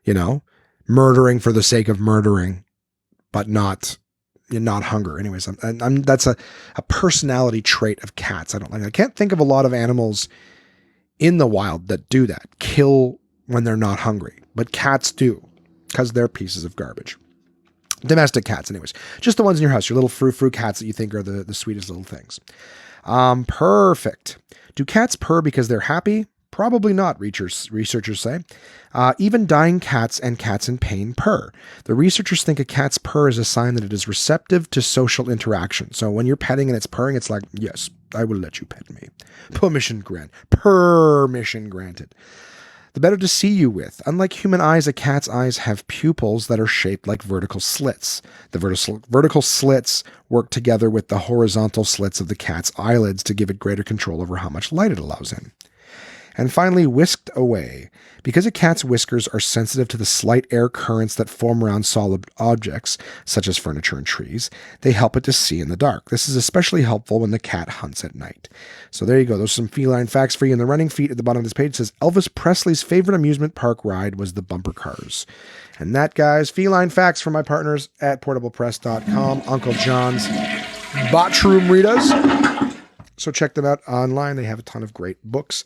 you know, murdering for the sake of murdering, but not hunger. Anyways, that's a personality trait of cats. I can't think of a lot of animals in the wild that do that, kill when they're not hungry, but cats do because they're pieces of garbage. Domestic cats, anyways. Just the ones in your house, your little frou-frou cats that you think are the sweetest little things. Perfect. Do cats purr because they're happy? Probably not, researchers say. Even dying cats and cats in pain purr. The researchers think a cat's purr is a sign that it is receptive to social interaction. So when you're petting and it's purring, it's like, yes, I will let you pet me. Permission granted. The better to see you with. Unlike human eyes, a cat's eyes have pupils that are shaped like vertical slits. The vertical slits work together with the horizontal slits of the cat's eyelids to give it greater control over how much light it allows in. And finally, whisked away. Because a cat's whiskers are sensitive to the slight air currents that form around solid objects, such as furniture and trees, they help it to see in the dark. This is especially helpful when the cat hunts at night. So there you go. Those are some feline facts for you. And the running feet at the bottom of this page says Elvis Presley's favorite amusement park ride was the bumper cars. And that, guys, feline facts from my partners at portablepress.com. Uncle John's Botroom Ritas. So check them out online. They have a ton of great books.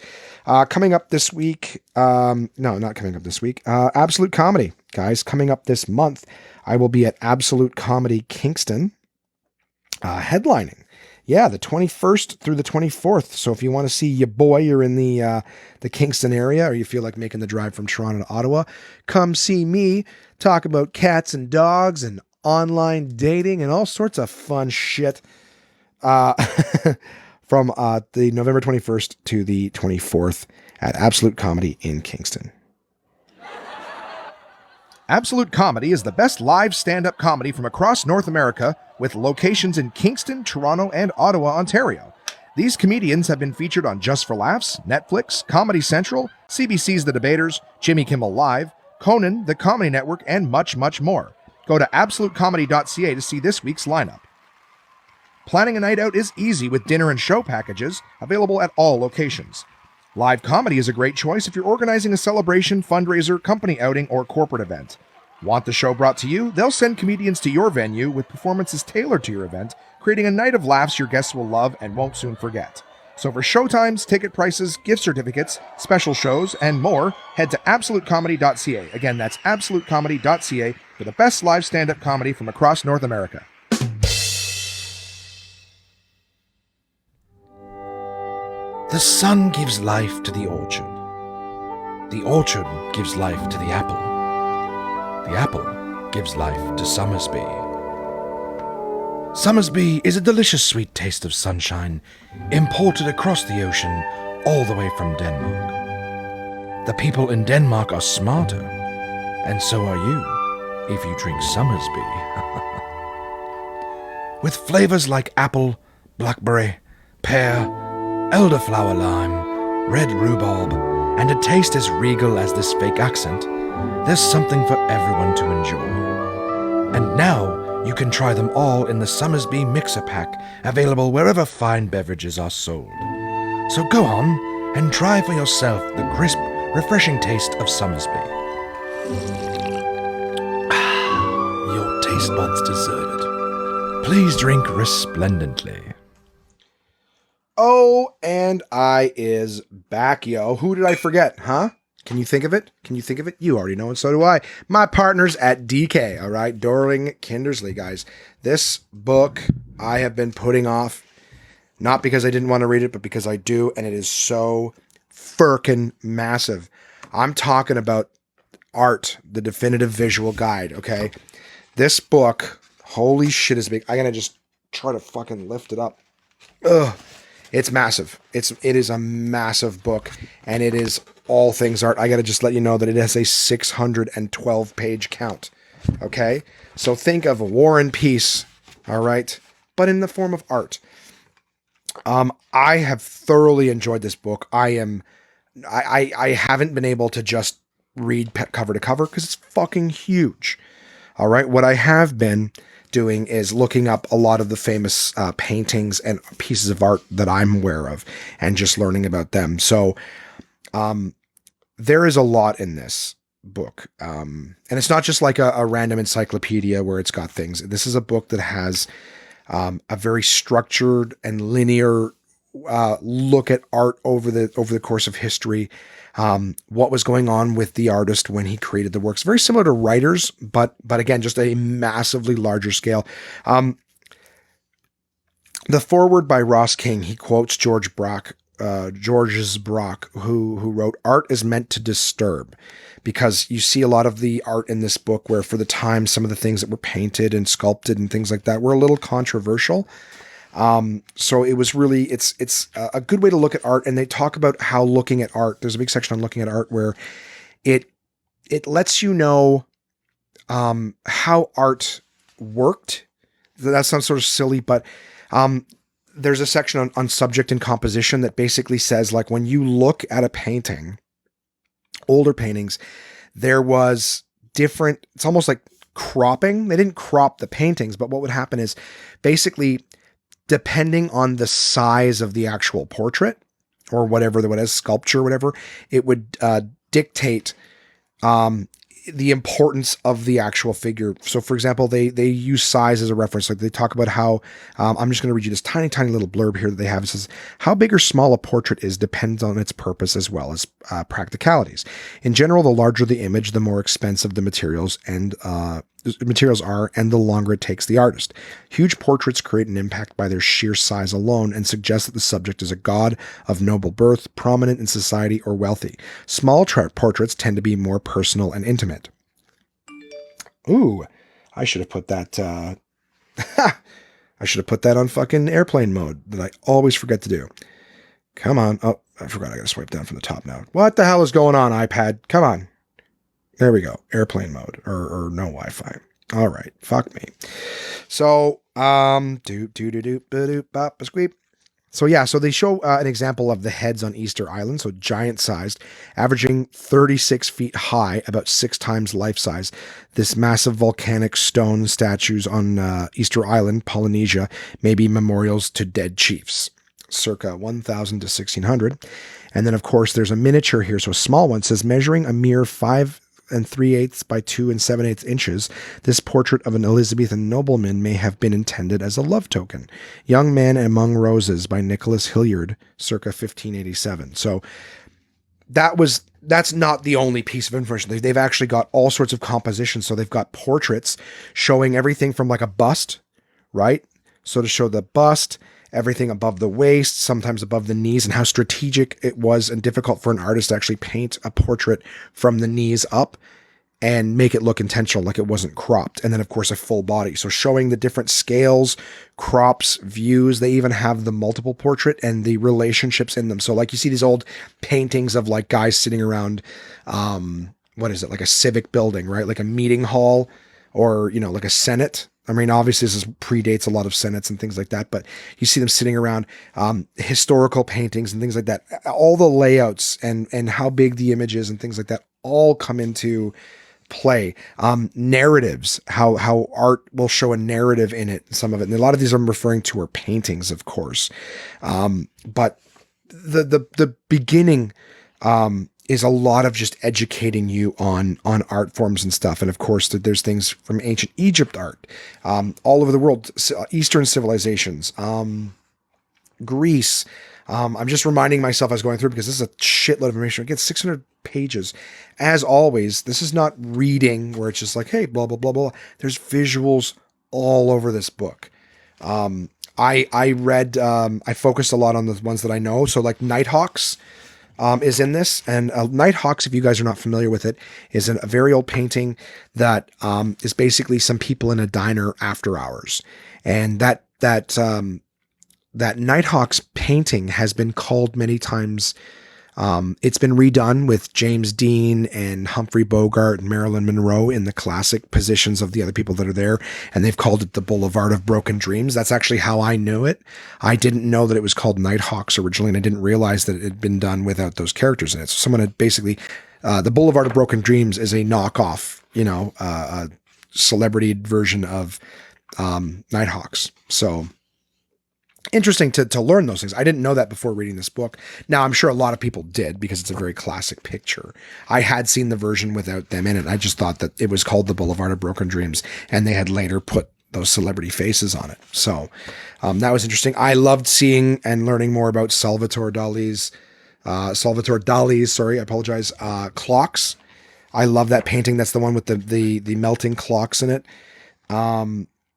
Coming up this week, no, not coming up this week, Absolute Comedy. Guys, coming up this month, I will be at Absolute Comedy Kingston, headlining. Yeah, the 21st through the 24th. So if you want to see your boy, you're in the Kingston area, or you feel like making the drive from Toronto to Ottawa, come see me talk about cats and dogs and online dating and all sorts of fun shit. From the November 21st to the 24th at Absolute Comedy in Kingston. Absolute Comedy is the best live stand-up comedy from across North America, with locations in Kingston, Toronto, and Ottawa, Ontario. These comedians have been featured on Just for Laughs, Netflix, Comedy Central, CBC's The Debaters, Jimmy Kimmel Live, Conan, The Comedy Network, and much, much more. Go to absolutecomedy.ca to see this week's lineup. Planning a night out is easy with dinner and show packages available at all locations. Live comedy is a great choice if you're organizing a celebration, fundraiser, company outing, or corporate event. Want the show brought to you? They'll send comedians to your venue with performances tailored to your event, creating a night of laughs your guests will love and won't soon forget. So for showtimes, ticket prices, gift certificates, special shows, and more, head to absolutecomedy.ca. Again, that's absolutecomedy.ca for the best live stand-up comedy from across North America. The sun gives life to the orchard. The orchard gives life to the apple. The apple gives life to Summersby. Summersby is a delicious sweet taste of sunshine, imported across the ocean, all the way from Denmark. The people in Denmark are smarter, and so are you, if you drink Summersby. With flavors like apple, blackberry, pear, elderflower lime, red rhubarb, and a taste as regal as this fake accent, there's something for everyone to enjoy. And now you can try them all in the Summersby Mixer Pack, available wherever fine beverages are sold. So go on and try for yourself the crisp, refreshing taste of Summersby. Your taste buds deserve it. Please drink resplendently. Oh, and I is back, yo. Who did I forget, huh? Can you think of it? You already know, and so do I. My partners at DK, all right? Dorling Kindersley, guys. This book I have been putting off, not because I didn't want to read it, but because I do, and it is so firkin' massive. I'm talking about Art, the Definitive Visual Guide, okay? This book, holy shit, is big. I'm going to just try to fucking lift it up. Ugh. It's massive. It is a massive book, and it is all things art. I got to just let you know that it has a 612 page count. Okay? So think of War and Peace, all right? But in the form of art. I have thoroughly enjoyed this book. I haven't been able to just read cover to cover because it's fucking huge. All right? What I have been doing is looking up a lot of the famous paintings and pieces of art that I'm aware of and just learning about them. So there is a lot in this book. And it's not just like a random encyclopedia where it's got things. This is a book that has a very structured and linear look at art over the course of history, what was going on with the artist when he created the works. Very similar to writers, but again, just a massively larger scale. The foreword by Ross King, he quotes Georges Braque, who wrote, "Art is meant to disturb," because you see a lot of the art in this book where for the time, some of the things that were painted and sculpted and things like that were a little controversial. So it was really, it's a good way to look at art. And they talk about how looking at art, there's a big section on looking at art where it lets you know, how art worked. That sounds sort of silly, but, there's a section on subject and composition that basically says, like, when you look at a painting, older paintings, there was different, it's almost like cropping. They didn't crop the paintings, but what would happen is basically, depending on the size of the actual portrait or whatever, what is sculpture, whatever, it would dictate the importance of the actual figure. So for example, they use size as a reference. Like they talk about how, I'm just going to read you this tiny, tiny little blurb here that they have. It says, "How big or small a portrait is depends on its purpose as well as practicalities. In general, the larger the image, the more expensive the materials are, and the longer it takes the artist. Huge portraits create an impact by their sheer size alone and suggest that the subject is a god of noble birth, prominent in society, or wealthy. Small portraits tend to be more personal and intimate." Ooh, I should have put that, I should have put that on fucking airplane mode that I always forget to do. Come on. Oh, I forgot I gotta swipe down from the top now. What the hell is going on, iPad? Come on. There we go. Airplane mode or no Wi-Fi. All right. Fuck me. So, So yeah, so they show an example of the heads on Easter Island. So giant sized, averaging 36 feet high, about 6 times life size. This massive volcanic stone statues on Easter Island, Polynesia, may be memorials to dead chiefs, circa 1000 to 1600. And then of course there's a miniature here. So a small one. It says, measuring a mere 5 3/8 by 2 7/8 inches, this portrait of an Elizabethan nobleman may have been intended as a love token. Young Man Among Roses by Nicholas Hilliard, circa 1587. So that's not the only piece of information. They've actually got all sorts of compositions. So they've got portraits showing everything from like a bust, right? So to show the bust, everything above the waist, sometimes above the knees, and how strategic it was and difficult for an artist to actually paint a portrait from the knees up and make it look intentional, like it wasn't cropped. And then of course a full body. So showing the different scales, crops, views. They even have the multiple portrait and the relationships in them. So like you see these old paintings of like guys sitting around, what is it? Like a civic building, right? Like a meeting hall or, like a Senate. I mean, obviously this predates a lot of senates and things like that, but you see them sitting around, historical paintings and things like that. All the layouts and how big the image is and things like that all come into play. Narratives, how art will show a narrative in it, some of it. And a lot of these I'm referring to are paintings, of course. But the beginning, is a lot of just educating you on art forms and stuff. And of course, there's things from ancient Egypt art, all over the world, Eastern civilizations, Greece. I'm just reminding myself as going through, because this is a shitload of information. Again, 600 pages. As always, this is not reading where it's just like, hey, blah, blah, blah, blah. There's visuals all over this book. I read, I focused a lot on the ones that I know. So like Nighthawks, is in this. And Nighthawks, if you guys are not familiar with it, is a very old painting that is basically some people in a diner after hours. And that Nighthawks painting has been called many times. It's been redone with James Dean and Humphrey Bogart and Marilyn Monroe in the classic positions of the other people that are there. And they've called it the Boulevard of Broken Dreams. That's actually how I knew it. I didn't know that it was called Nighthawks originally, and I didn't realize that it had been done without those characters in it. So someone had basically, the Boulevard of Broken Dreams is a knockoff, a celebrity version of Nighthawks. So interesting to learn those things. I didn't know that before reading this book. Now, I'm sure a lot of people did, because it's a very classic picture. I had seen the version without them in it. I just thought that it was called The Boulevard of Broken Dreams, and they had later put those celebrity faces on it. So that was interesting. I loved seeing and learning more about Salvatore Dali's clocks. I love that painting. That's the one with the melting clocks in it.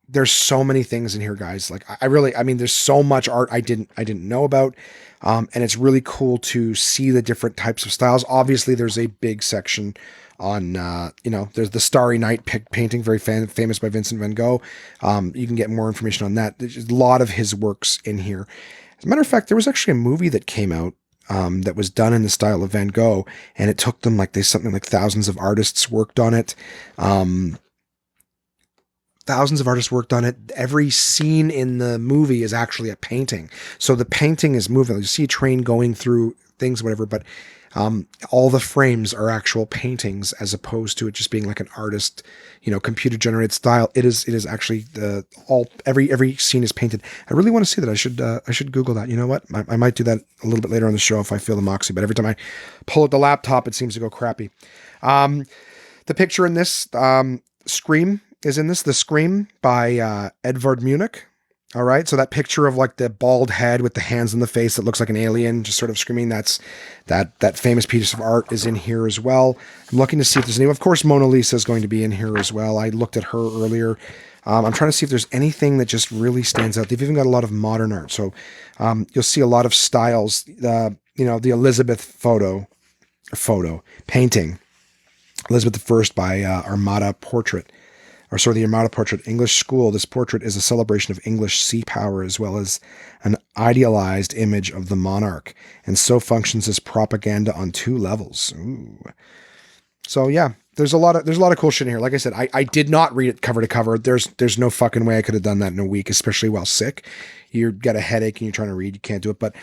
There's so many things in here, guys. Like I mean, there's so much art I didn't know about. And it's really cool to see the different types of styles. Obviously there's a big section on, there's the Starry Night painting, very famous by Vincent van Gogh. You can get more information on that. There's a lot of his works in here. As a matter of fact, there was actually a movie that came out that was done in the style of Van Gogh, and it took them something like thousands of artists worked on it. Every scene in the movie is actually a painting. So the painting is moving. You see a train going through things, whatever, but all the frames are actual paintings as opposed to it just being like an artist, computer generated style. It is actually every scene is painted. I really want to see that. I should Google that. You know what? I might do that a little bit later on the show if I feel the moxie, but every time I pull out the laptop, it seems to go crappy. The picture in this, Scream is in this, The Scream by Edvard Munch. All right. So that picture of like the bald head with the hands in the face that looks like an alien just sort of screaming, that famous piece of art is in here as well. I'm looking to see if there's any, of course, Mona Lisa is going to be in here as well. I looked at her earlier. I'm trying to see if there's anything that just really stands out. They've even got a lot of modern art. So you'll see a lot of styles, the Elizabeth photo painting, Elizabeth I by Armada Portrait. The Armada Portrait, English School. This portrait is a celebration of English sea power as well as an idealized image of the monarch, and so functions as propaganda on two levels. Ooh. So yeah, there's a lot of cool shit in here. Like I said, I did not read it cover to cover. There's no fucking way I could have done that in a week, especially while sick. You get a headache and you're trying to read, you can't do it. But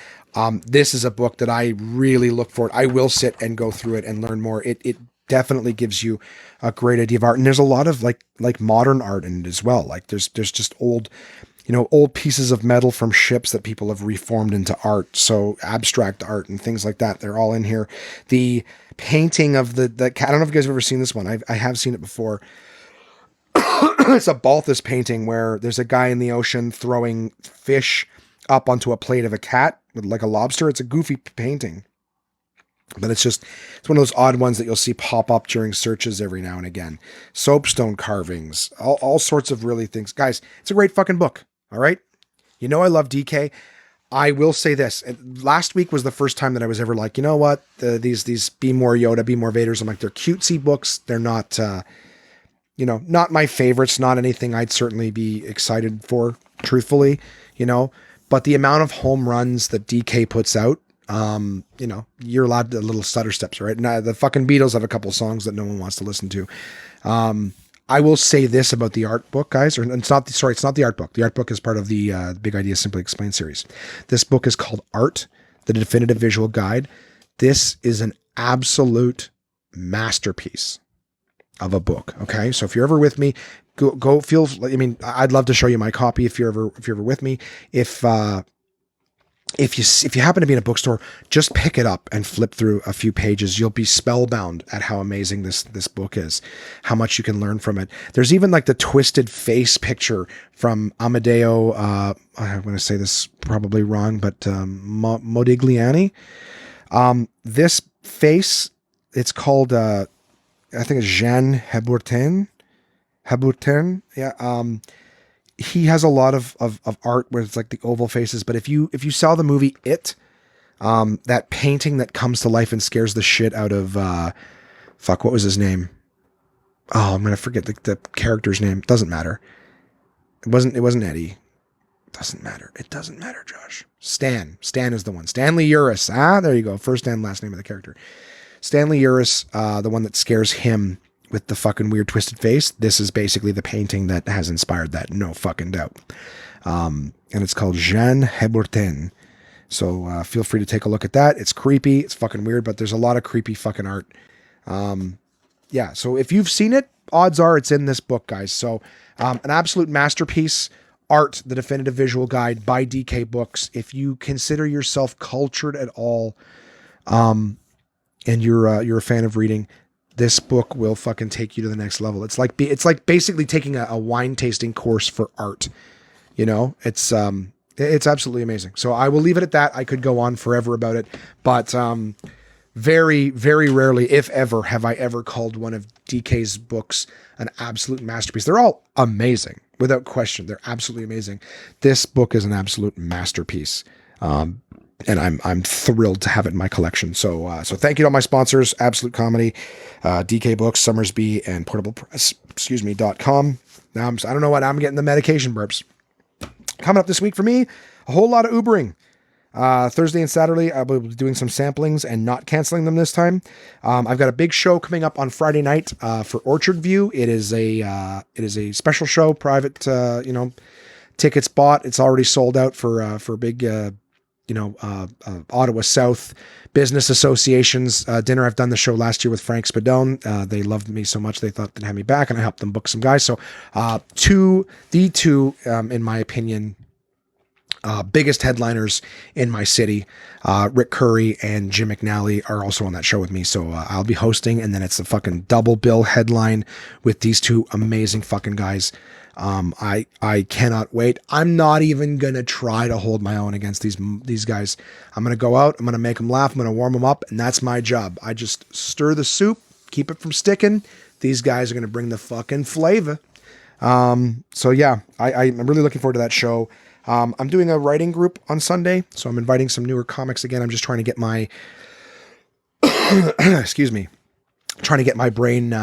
this is a book that I really look forward. I will sit and go through it and learn more. It definitely gives you a great idea of art, and there's a lot of like modern art in it as well. Like there's just old pieces of metal from ships that people have reformed into art. So abstract art and things like that, they're all in here. The painting of the I don't know if you guys have ever seen this one. I have seen it before. It's a Balthus painting where there's a guy in the ocean throwing fish up onto a plate of a cat with like a lobster. It's a goofy painting. But it's one of those odd ones that you'll see pop up during searches every now and again. Soapstone carvings, all sorts of really things. Guys, it's a great fucking book. All right. I love DK. I will say this. Last week was the first time that I was ever like, you know what? These Be More Yoda, Be More Vaders. I'm like, they're cutesy books. They're not, not my favorites, not anything I'd certainly be excited for, truthfully, but the amount of home runs that DK puts out, you're allowed to little stutter steps, right? Now the fucking Beatles have a couple songs that no one wants to listen to. I will say this about the art book, guys, it's not the art book. The art book is part of the Big Ideas Simply Explained series. This book is called Art, the Definitive Visual Guide. This is an absolute masterpiece of a book. Okay. So if you're ever with me, go feel, I'd love to show you my copy if you're ever with me. If you happen to be in a bookstore, just pick it up and flip through a few pages. You'll be spellbound at how amazing this book is, how much you can learn from it. There's even like the twisted face picture from Amedeo. I'm going to say this probably wrong, but Modigliani. This face, it's called, I think it's Jean Hébuterne. Yeah. He has a lot of art where it's like the oval faces, but if you saw the movie It, that painting that comes to life and scares the shit out of what was his name? Oh, I'm gonna forget the character's name. Doesn't matter. It wasn't Eddie. Doesn't matter. It doesn't matter, Josh. Stan is the one. Stanley Uris. There you go. First and last name of the character. Stanley Uris, the one that scares him with the fucking weird twisted face. This is basically the painting that has inspired that, no fucking doubt. And it's called Jean Hébuterne. So feel free to take a look at that. It's creepy. It's fucking weird, but there's a lot of creepy fucking art. Yeah. So if you've seen it, odds are it's in this book, guys. So an absolute masterpiece. Art, the Definitive Visual Guide by DK Books. If you consider yourself cultured at all, and you're a fan of reading, this book will fucking take you to the next level. It's like basically taking a wine tasting course for art. You know, it's absolutely amazing. So I will leave it at that. I could go on forever about it, but very, very rarely, if ever, have I ever called one of DK's books an absolute masterpiece. They're all amazing, without question. They're absolutely amazing. This book is an absolute masterpiece. And I'm thrilled to have it in my collection. So thank you to all my sponsors, Absolute Comedy, DK Books, Summersby, and PortablePress.com. Now I don't know what, I'm getting the medication burps. Coming up this week for me, a whole lot of Ubering. Thursday and Saturday, I'll be doing some samplings and not canceling them this time. I've got a big show coming up on Friday night for Orchard View. It is a special show, private, tickets bought. It's already sold out for big, Ottawa South Business Association's dinner. I've done the show last year with Frank Spadone. They loved me so much they thought they'd have me back, and I helped them book some guys. So the two, in my opinion, biggest headliners in my city, Rick Curry and Jim McNally are also on that show with me. So I'll be hosting, and then it's a fucking double bill headline with these two amazing fucking guys. I cannot wait. I'm not even going to try to hold my own against these guys. I'm going to go out. I'm going to make them laugh. I'm going to warm them up. And that's my job. I just stir the soup, keep it from sticking. These guys are going to bring the fucking flavor. So yeah, I'm really looking forward to that show. I'm doing a writing group on Sunday, so I'm inviting some newer comics again. I'm just trying to get my, trying to get my brain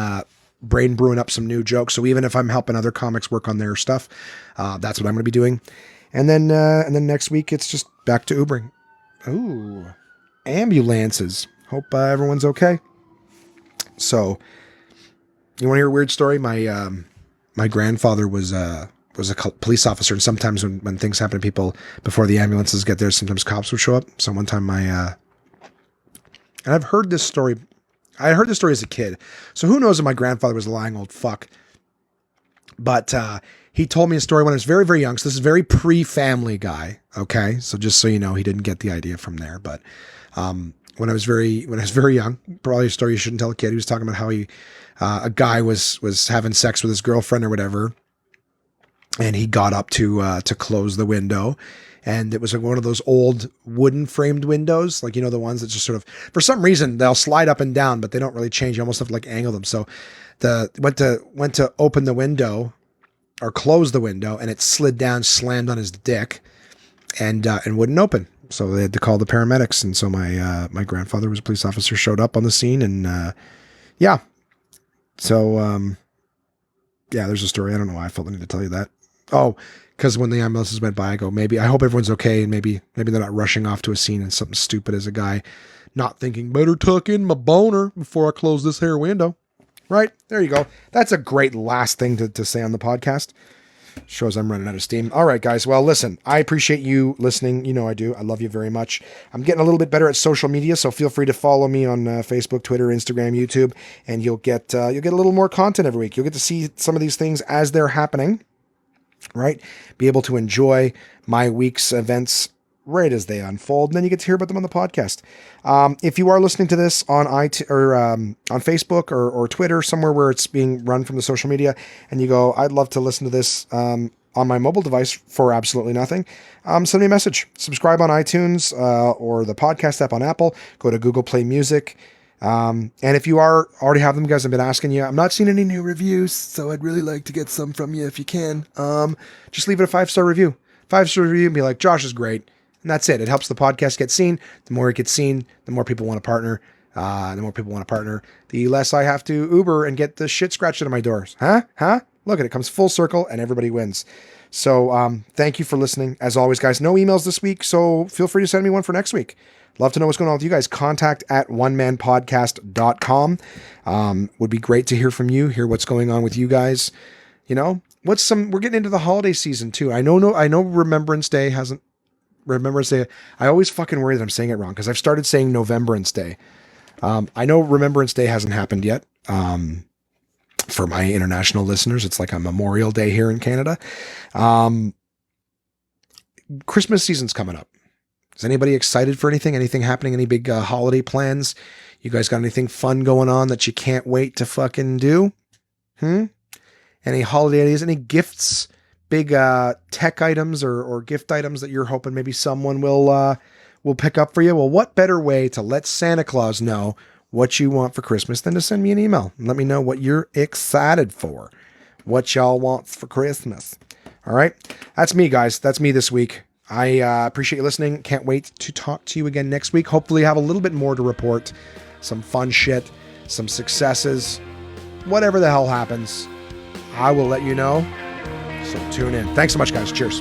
brewing up some new jokes. So even if I'm helping other comics work on their stuff, that's what I'm going to be doing. And then next week, it's just back to Ubering. Ooh, ambulances. Hope everyone's okay. So you want to hear a weird story? My grandfather was a police officer, and sometimes when things happen to people before the ambulances get there, sometimes cops would show up. So one time and I've heard this story. I heard this story as a kid. So who knows if my grandfather was a lying old fuck. But he told me a story when I was very, very young. So this is very pre-Family Guy. Okay. So just so you know, he didn't get the idea from there. But when I was very young, probably a story you shouldn't tell a kid. He was talking about how a guy was having sex with his girlfriend or whatever. And he got up to close the window, and it was like one of those old wooden framed windows, like, the ones that just sort of, for some reason, they'll slide up and down, but they don't really change. You almost have to like angle them. So went to open the window or close the window, and it slid down, slammed on his dick, and wouldn't open. So they had to call the paramedics. And so my grandfather was a police officer, showed up on the scene, and yeah. So yeah, there's a story. I don't know why I felt the need to tell you that. Oh, because when the ambulances went by, I go, I hope everyone's okay. And maybe they're not rushing off to a scene and something stupid as a guy not thinking, better tuck in my boner before I close this here window. Right? There you go. That's a great last thing to say on the podcast. Shows I'm running out of steam. All right, guys. Well, listen, I appreciate you listening. You know I do. I love you very much. I'm getting a little bit better at social media, so feel free to follow me on Facebook, Twitter, Instagram, YouTube, and you'll get a little more content every week. You'll get to see some of these things as they're happening. Right? Be able to enjoy my week's events right as they unfold, and then you get to hear about them on the podcast. If you are listening to this on on Facebook or Twitter, somewhere where it's being run from the social media, and you go, I'd love to listen to this on my mobile device for absolutely nothing, send me a message. Subscribe on iTunes or the podcast app on Apple. Go to Google Play Music. And if you already have them, guys, I've been asking you, I'm not seeing any new reviews, so I'd really like to get some from you if you can. Just leave it a 5-star review. 5-star review and be like, Josh is great. And that's it. It helps the podcast get seen. The more it gets seen, the more people want to partner. The less I have to Uber and get the shit scratched out of my doors. Huh? Look at it. Comes full circle and everybody wins. So thank you for listening. As always, guys, no emails this week, so feel free to send me one for next week. Love to know what's going on with you guys. contact@onemanpodcast.com. Would be great to hear from you, hear what's going on with you guys. We're getting into the holiday season too. I know Remembrance Day hasn't, I always fucking worry that I'm saying it wrong because I've started saying Novembrance Day. I know Remembrance Day hasn't happened yet. For my international listeners, it's like a Memorial Day here in Canada. Christmas season's coming up. Is anybody excited for anything? Anything happening? Any big holiday plans? You guys got anything fun going on that you can't wait to fucking do? Any holiday ideas? Any gifts? Big tech items or gift items that you're hoping maybe someone will pick up for you? Well, what better way to let Santa Claus know what you want for Christmas than to send me an email and let me know what you're excited for, what y'all want for Christmas. All right. That's me, guys. That's me this week. I appreciate you listening. Can't wait to talk to you again next week. Hopefully have a little bit more to report, some fun shit, some successes, whatever the hell happens. I will let you know. So tune in. Thanks so much, guys. Cheers.